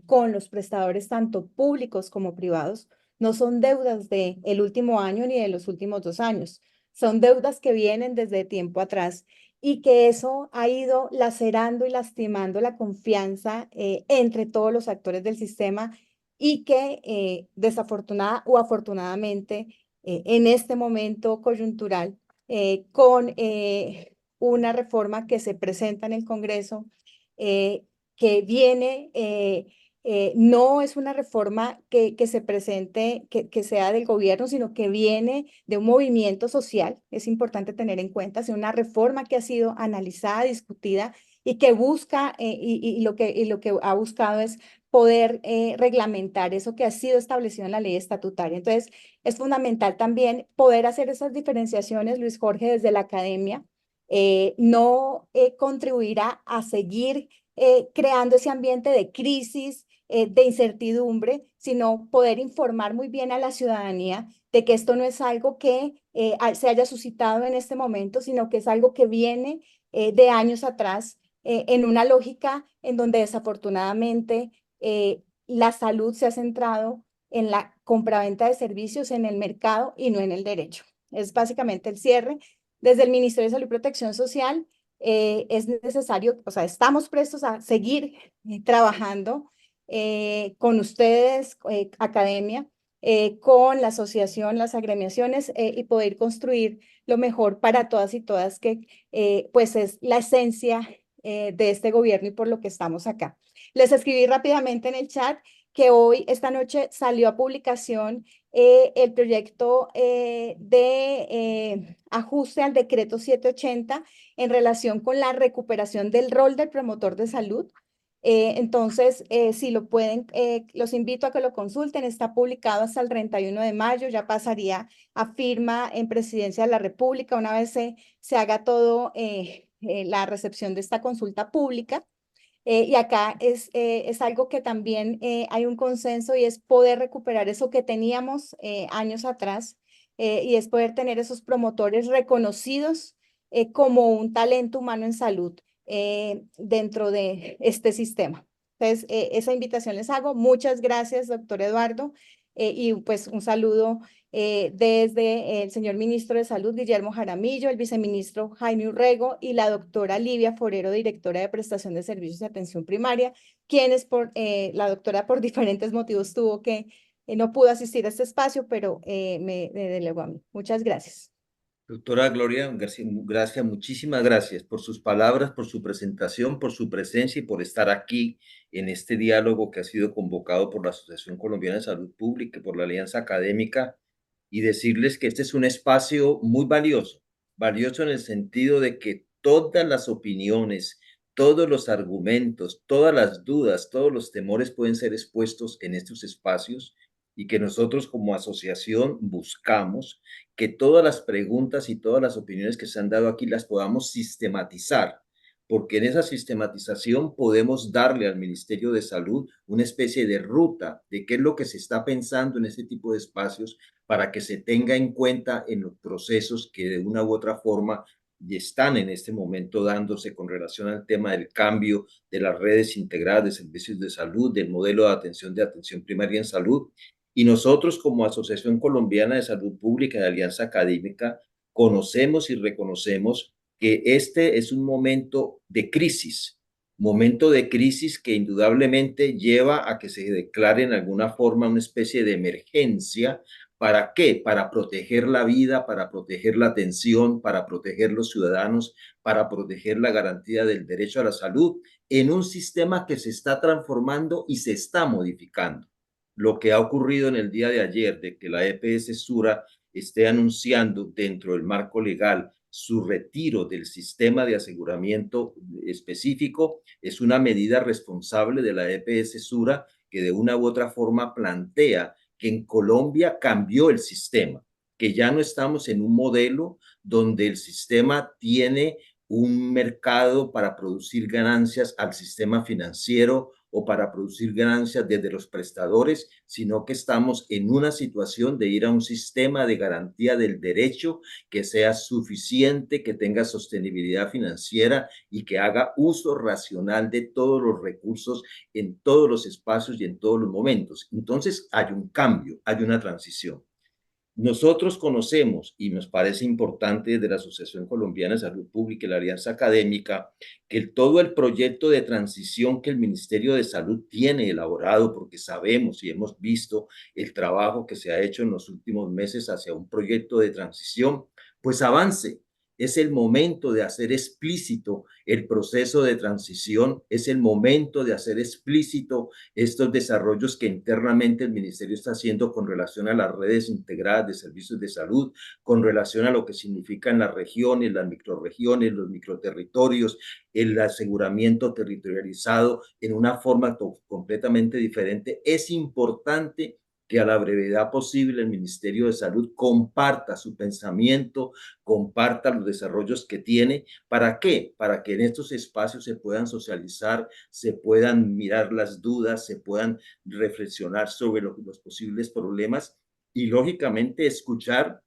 con los prestadores, tanto públicos como privados, no son deudas del último año ni de los últimos 2 años, son deudas que vienen desde tiempo atrás y que eso ha ido lacerando y lastimando la confianza entre todos los actores del sistema y que desafortunada o afortunadamente en este momento coyuntural, con una reforma que se presenta en el Congreso, que viene, no es una reforma que se presente, que sea del gobierno, sino que viene de un movimiento social, es importante tener en cuenta, es una reforma que ha sido analizada, discutida y que busca, y lo que ha buscado es poder reglamentar eso que ha sido establecido en la ley estatutaria. Entonces, es fundamental también poder hacer esas diferenciaciones, Luis Jorge, desde la academia, no contribuirá a seguir creando ese ambiente de crisis, de incertidumbre, sino poder informar muy bien a la ciudadanía de que esto no es algo que se haya suscitado en este momento, sino que es algo que viene de años atrás en una lógica en donde desafortunadamente la salud se ha centrado en la compraventa de servicios en el mercado y no en el derecho. Es básicamente el cierre. Desde el Ministerio de Salud y Protección Social es necesario, o sea, estamos prestos a seguir trabajando con ustedes, academia, con la asociación, las agremiaciones y poder construir lo mejor para todas y todas, que pues es la esencia de este gobierno y por lo que estamos acá. Les escribí rápidamente en el chat que hoy, esta noche, salió a publicación el proyecto de ajuste al decreto 780 en relación con la recuperación del rol del promotor de salud. Entonces, si lo pueden, los invito a que lo consulten. Está publicado hasta el 31 de mayo, ya pasaría a firma en Presidencia de la República una vez se haga todo la recepción de esta consulta pública. Y acá es algo que también hay un consenso y es poder recuperar eso que teníamos años atrás y es poder tener esos promotores reconocidos como un talento humano en salud dentro de este sistema. Entonces, esa invitación les hago. Muchas gracias, doctor Eduardo, y pues un saludo desde el señor ministro de Salud, Guillermo Jaramillo, el viceministro Jaime Urrego y la doctora Livia Forero, directora de Prestación de Servicios de Atención Primaria, quienes la doctora por diferentes motivos tuvo que, no pudo asistir a este espacio, pero me delegó a mí. Muchas gracias. Doctora Gloria García, muchísimas gracias por sus palabras, por su presentación, por su presencia y por estar aquí en este diálogo que ha sido convocado por la Asociación Colombiana de Salud Pública y por la Alianza Académica, y decirles que este es un espacio muy valioso, valioso en el sentido de que todas las opiniones, todos los argumentos, todas las dudas, todos los temores pueden ser expuestos en estos espacios y que nosotros como asociación buscamos que todas las preguntas y todas las opiniones que se han dado aquí las podamos sistematizar, porque en esa sistematización podemos darle al Ministerio de Salud una especie de ruta de qué es lo que se está pensando en este tipo de espacios para que se tenga en cuenta en los procesos que de una u otra forma y están en este momento dándose con relación al tema del cambio de las redes integradas de servicios de salud, del modelo de atención primaria en salud. Y nosotros como Asociación Colombiana de Salud Pública de Alianza Académica conocemos y reconocemos que este es un momento de crisis que indudablemente lleva a que se declare en alguna forma una especie de emergencia. ¿Para qué? Para proteger la vida, para proteger la atención, para proteger los ciudadanos, para proteger la garantía del derecho a la salud en un sistema que se está transformando y se está modificando. Lo que ha ocurrido en el día de ayer, de que la EPS Sura esté anunciando dentro del marco legal su retiro del sistema de aseguramiento específico, es una medida responsable de la EPS Sura que de una u otra forma plantea que en Colombia cambió el sistema, que ya no estamos en un modelo donde el sistema tiene un mercado para producir ganancias al sistema financiero o para producir ganancias desde los prestadores, sino que estamos en una situación de ir a un sistema de garantía del derecho que sea suficiente, que tenga sostenibilidad financiera y que haga uso racional de todos los recursos en todos los espacios y en todos los momentos. Entonces hay un cambio, hay una transición. Nosotros conocemos, y nos parece importante desde la Asociación Colombiana de Salud Pública y la Alianza Académica, que todo el proyecto de transición que el Ministerio de Salud tiene elaborado, porque sabemos y hemos visto el trabajo que se ha hecho en los últimos meses hacia un proyecto de transición, pues avance. Es el momento de hacer explícito el proceso de transición, es el momento de hacer explícito estos desarrollos que internamente el Ministerio está haciendo con relación a las redes integradas de servicios de salud, con relación a lo que significan las regiones, las microrregiones, los microterritorios, el aseguramiento territorializado en una forma completamente diferente. Es importante que a la brevedad posible el Ministerio de Salud comparta su pensamiento, comparta los desarrollos que tiene. ¿Para qué? Para que en estos espacios se puedan socializar, se puedan mirar las dudas, se puedan reflexionar sobre los posibles problemas y, lógicamente, escuchar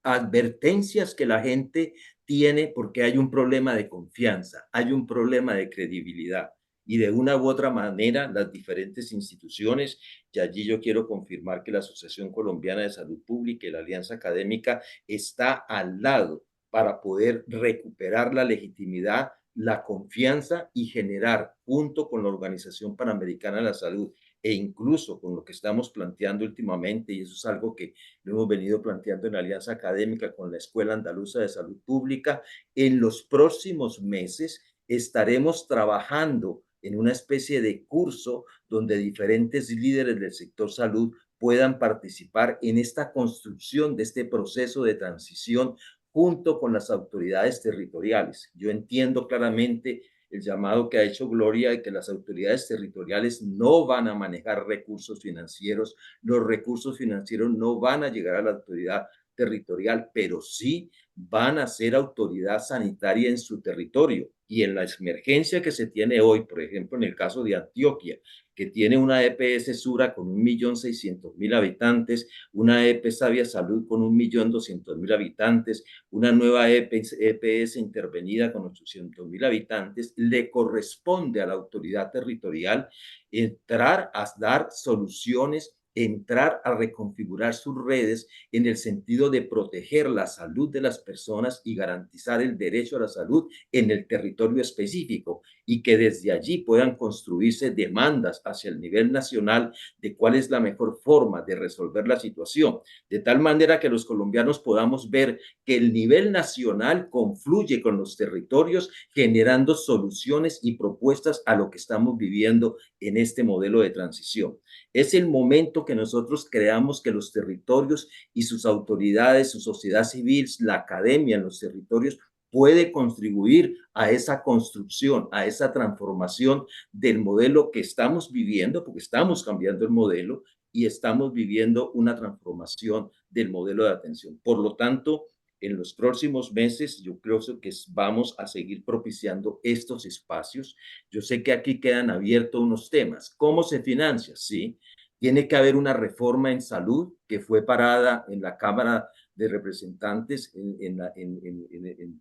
advertencias que la gente tiene porque hay un problema de confianza, hay un problema de credibilidad. Y de una u otra manera, las diferentes instituciones, y allí yo quiero confirmar que la Asociación Colombiana de Salud Pública y la Alianza Académica está al lado para poder recuperar la legitimidad, la confianza y generar, junto con la Organización Panamericana de la Salud e incluso con lo que estamos planteando últimamente, y eso es algo que lo hemos venido planteando en la Alianza Académica con la Escuela Andaluza de Salud Pública, en los próximos meses estaremos trabajando en una especie de curso donde diferentes líderes del sector salud puedan participar en esta construcción de este proceso de transición junto con las autoridades territoriales. Yo entiendo claramente el llamado que ha hecho Gloria de que las autoridades territoriales no van a manejar recursos financieros, los recursos financieros no van a llegar a la autoridad territorial, pero sí van a ser autoridad sanitaria en su territorio. Y en la emergencia que se tiene hoy, por ejemplo, en el caso de Antioquia, que tiene una EPS Sura con 1.600.000 habitantes, una EPS Sabia Salud con 1.200.000 habitantes, una nueva EPS intervenida con 800.000 habitantes, le corresponde a la autoridad territorial entrar a dar soluciones, entrar a reconfigurar sus redes en el sentido de proteger la salud de las personas y garantizar el derecho a la salud en el territorio específico, y que desde allí puedan construirse demandas hacia el nivel nacional de cuál es la mejor forma de resolver la situación, de tal manera que los colombianos podamos ver que el nivel nacional confluye con los territorios, generando soluciones y propuestas a lo que estamos viviendo en este modelo de transición. Es el momento que nosotros creamos que los territorios y sus autoridades, su sociedad civil, la academia en los territorios puede contribuir a esa construcción, a esa transformación del modelo que estamos viviendo, porque estamos cambiando el modelo y estamos viviendo una transformación del modelo de atención. Por lo tanto, en los próximos meses yo creo que vamos a seguir propiciando estos espacios. Yo sé que aquí quedan abiertos unos temas. ¿Cómo se financia? Sí, Tiene que haber una reforma en salud que fue parada en la Cámara de Representantes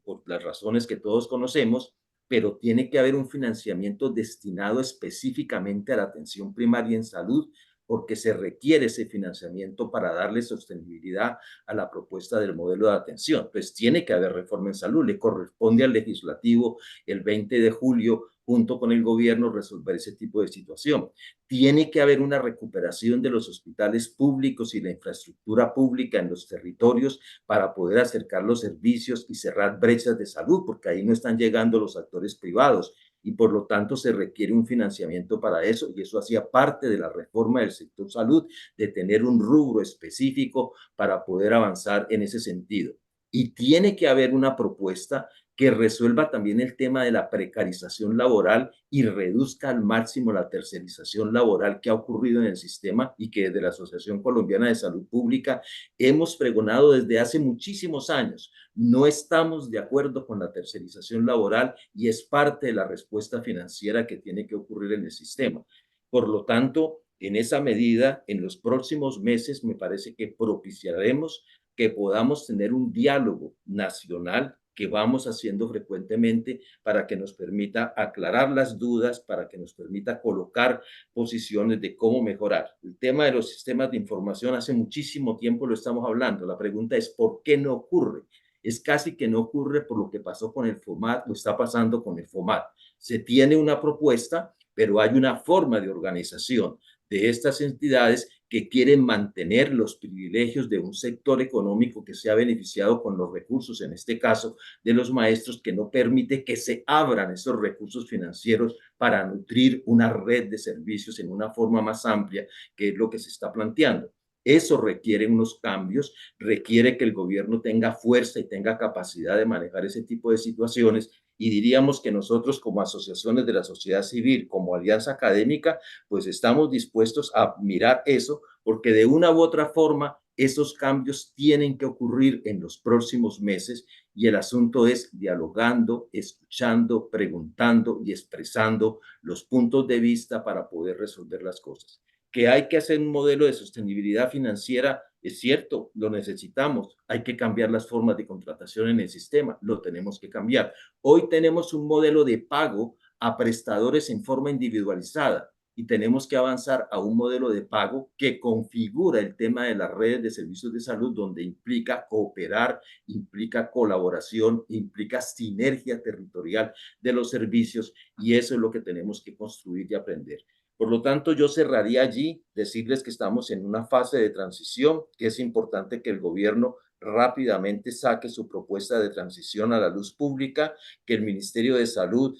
por las razones que todos conocemos, pero tiene que haber un financiamiento destinado específicamente a la atención primaria en salud, porque se requiere ese financiamiento para darle sostenibilidad a la propuesta del modelo de atención. Pues tiene que haber reforma en salud, le corresponde al legislativo el 20 de julio, junto con el gobierno, resolver ese tipo de situación. Tiene que haber una recuperación de los hospitales públicos y la infraestructura pública en los territorios para poder acercar los servicios y cerrar brechas de salud, porque ahí no están llegando los actores privados y por lo tanto se requiere un financiamiento para eso, y eso hacía parte de la reforma del sector salud, de tener un rubro específico para poder avanzar en ese sentido. Y tiene que haber una propuesta que resuelva también el tema de la precarización laboral y reduzca al máximo la tercerización laboral que ha ocurrido en el sistema y que desde la Asociación Colombiana de Salud Pública hemos pregonado desde hace muchísimos años. No estamos de acuerdo con la tercerización laboral y es parte de la respuesta financiera que tiene que ocurrir en el sistema. Por lo tanto, en esa medida, en los próximos meses, me parece que propiciaremos que podamos tener un diálogo nacional que vamos haciendo frecuentemente para que nos permita aclarar las dudas, para que nos permita colocar posiciones de cómo mejorar. El tema de los sistemas de información hace muchísimo tiempo lo estamos hablando. La pregunta es ¿por qué no ocurre? Es casi que no ocurre por lo que pasó con el FOMAT o está pasando con el FOMAT. Se tiene una propuesta, pero hay una forma de organización de estas entidades que quieren mantener los privilegios de un sector económico que se ha beneficiado con los recursos, en este caso de los maestros, que no permite que se abran esos recursos financieros para nutrir una red de servicios en una forma más amplia, que es lo que se está planteando. Eso requiere unos cambios, requiere que el gobierno tenga fuerza y tenga capacidad de manejar ese tipo de situaciones, y diríamos que nosotros como asociaciones de la sociedad civil, como alianza académica, pues estamos dispuestos a mirar eso, porque de una u otra forma esos cambios tienen que ocurrir en los próximos meses, y el asunto es dialogando, escuchando, preguntando y expresando los puntos de vista para poder resolver las cosas. Que hay que hacer un modelo de sostenibilidad financiera, es cierto, lo necesitamos. Hay que cambiar las formas de contratación en el sistema, lo tenemos que cambiar. Hoy tenemos un modelo de pago a prestadores en forma individualizada y tenemos que avanzar a un modelo de pago que configura el tema de las redes de servicios de salud, donde implica cooperar, implica colaboración, implica sinergia territorial de los servicios, y eso es lo que tenemos que construir y aprender. Por lo tanto, yo cerraría allí, decirles que estamos en una fase de transición, que es importante que el gobierno rápidamente saque su propuesta de transición a la luz pública, que el Ministerio de Salud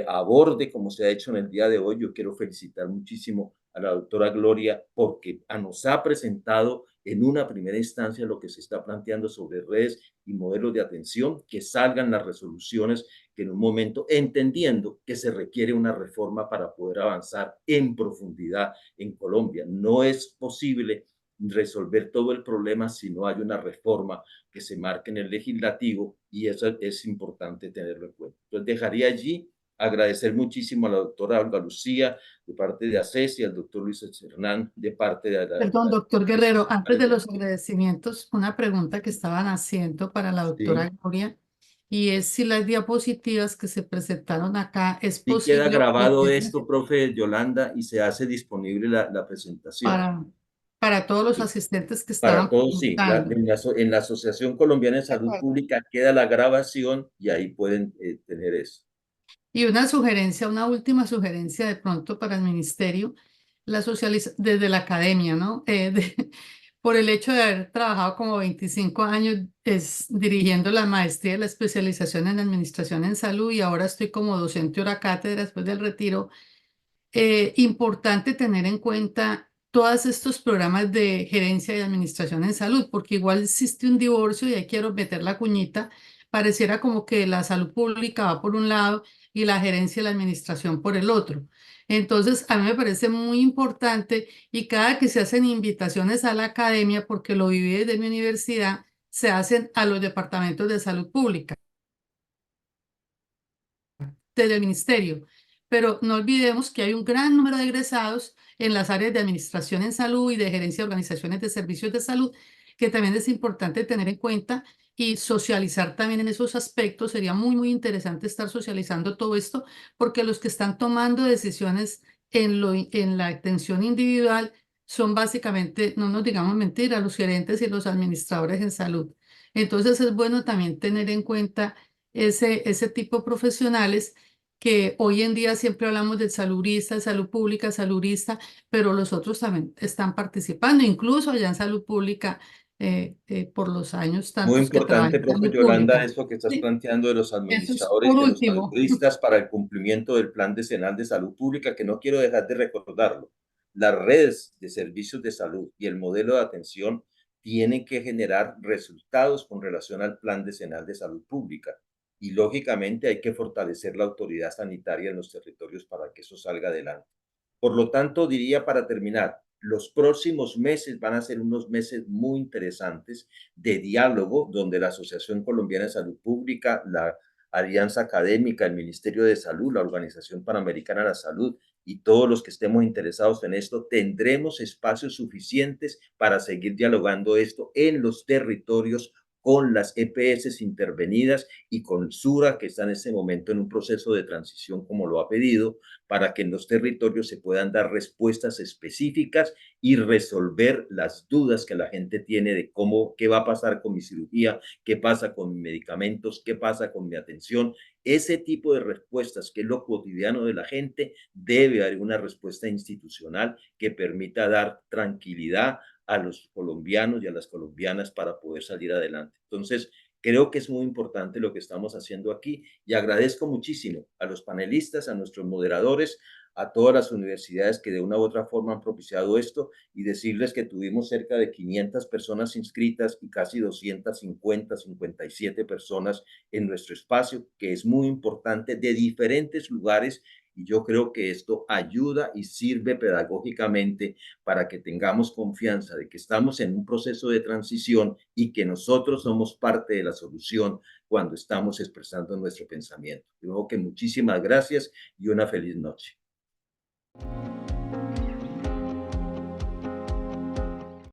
aborde, como se ha hecho en el día de hoy. Yo quiero felicitar muchísimo a la doctora Gloria porque nos ha presentado en una primera instancia lo que se está planteando sobre redes y modelos de atención, que salgan las resoluciones que en un momento, entendiendo que se requiere una reforma para poder avanzar en profundidad en Colombia. No es posible resolver todo el problema si no hay una reforma que se marque en el legislativo, y eso es importante tenerlo en cuenta. Entonces dejaría allí, agradecer muchísimo a la doctora Olga Lucía de parte de ACES y al doctor Luis Hernán de parte de la... Perdón, doctor Guerrero, antes de los agradecimientos, una pregunta que estaban haciendo para la doctora Gloria, y es si las diapositivas que se presentaron acá es Sí queda posible grabado esto, profe Yolanda, y se hace disponible la presentación. para todos los Sí. asistentes que Para estaban todos, sí. En la Asociación Colombiana de Salud acuerdo. Pública queda la grabación y ahí pueden tener eso. Y una sugerencia, una última sugerencia de pronto para el ministerio, la desde la academia, ¿no? Por el hecho de haber trabajado como 25 años dirigiendo la maestría y la especialización en administración en salud, y ahora estoy como docente hora cátedra después del retiro. Importante tener en cuenta todos estos programas de gerencia y administración en salud, porque igual existe un divorcio, y ahí quiero meter la cuñita. Pareciera como que la salud pública va por un lado y la gerencia y la administración por el otro. Entonces, a mí me parece muy importante, y cada que se hacen invitaciones a la academia, porque lo viví desde mi universidad, se hacen a los departamentos de salud pública, desde el ministerio. Pero no olvidemos que hay un gran número de egresados en las áreas de administración en salud y de gerencia de organizaciones de servicios de salud, que también es importante tener en cuenta y socializar también en esos aspectos. Sería muy interesante estar socializando todo esto, porque los que están tomando decisiones en la atención individual son básicamente, no nos digamos mentiras, los gerentes y los administradores en salud. Entonces es bueno también tener en cuenta ese tipo de profesionales que hoy en día siempre hablamos del saludista, salud pública, saludista, pero los otros también están participando, incluso allá en salud pública, por los años Muy tantos que trabajé importante, en profe salud Yolanda, pública. eso que estás Sí, planteando de los eso es administradores por y de los último. saludistas para el cumplimiento del Plan Decenal de Salud Pública, que no quiero dejar de recordarlo. Las redes de servicios de salud y el modelo de atención tienen que generar resultados con relación al Plan Decenal de Salud Pública. Y lógicamente hay que fortalecer la autoridad sanitaria en los territorios para que eso salga adelante. Por lo tanto, diría para terminar, los próximos meses van a ser unos meses muy interesantes de diálogo, donde la Asociación Colombiana de Salud Pública, la Alianza Académica, el Ministerio de Salud, la Organización Panamericana de la Salud y todos los que estemos interesados en esto, tendremos espacios suficientes para seguir dialogando esto en los territorios con las EPS intervenidas y con SURA, que está en este momento en un proceso de transición como lo ha pedido, para que en los territorios se puedan dar respuestas específicas y resolver las dudas que la gente tiene de qué va a pasar con mi cirugía, qué pasa con mis medicamentos, qué pasa con mi atención. Ese tipo de respuestas, que es lo cotidiano de la gente, debe haber una respuesta institucional que permita dar tranquilidad a los colombianos y a las colombianas para poder salir adelante. Entonces, creo que es muy importante lo que estamos haciendo aquí y agradezco muchísimo a los panelistas, a nuestros moderadores, a todas las universidades que de una u otra forma han propiciado esto, y decirles que tuvimos cerca de 500 personas inscritas y casi 250, 57 personas en nuestro espacio, que es muy importante, de diferentes lugares, y yo creo que esto ayuda y sirve pedagógicamente para que tengamos confianza de que estamos en un proceso de transición y que nosotros somos parte de la solución cuando estamos expresando nuestro pensamiento. De nuevo que muchísimas gracias y una feliz noche.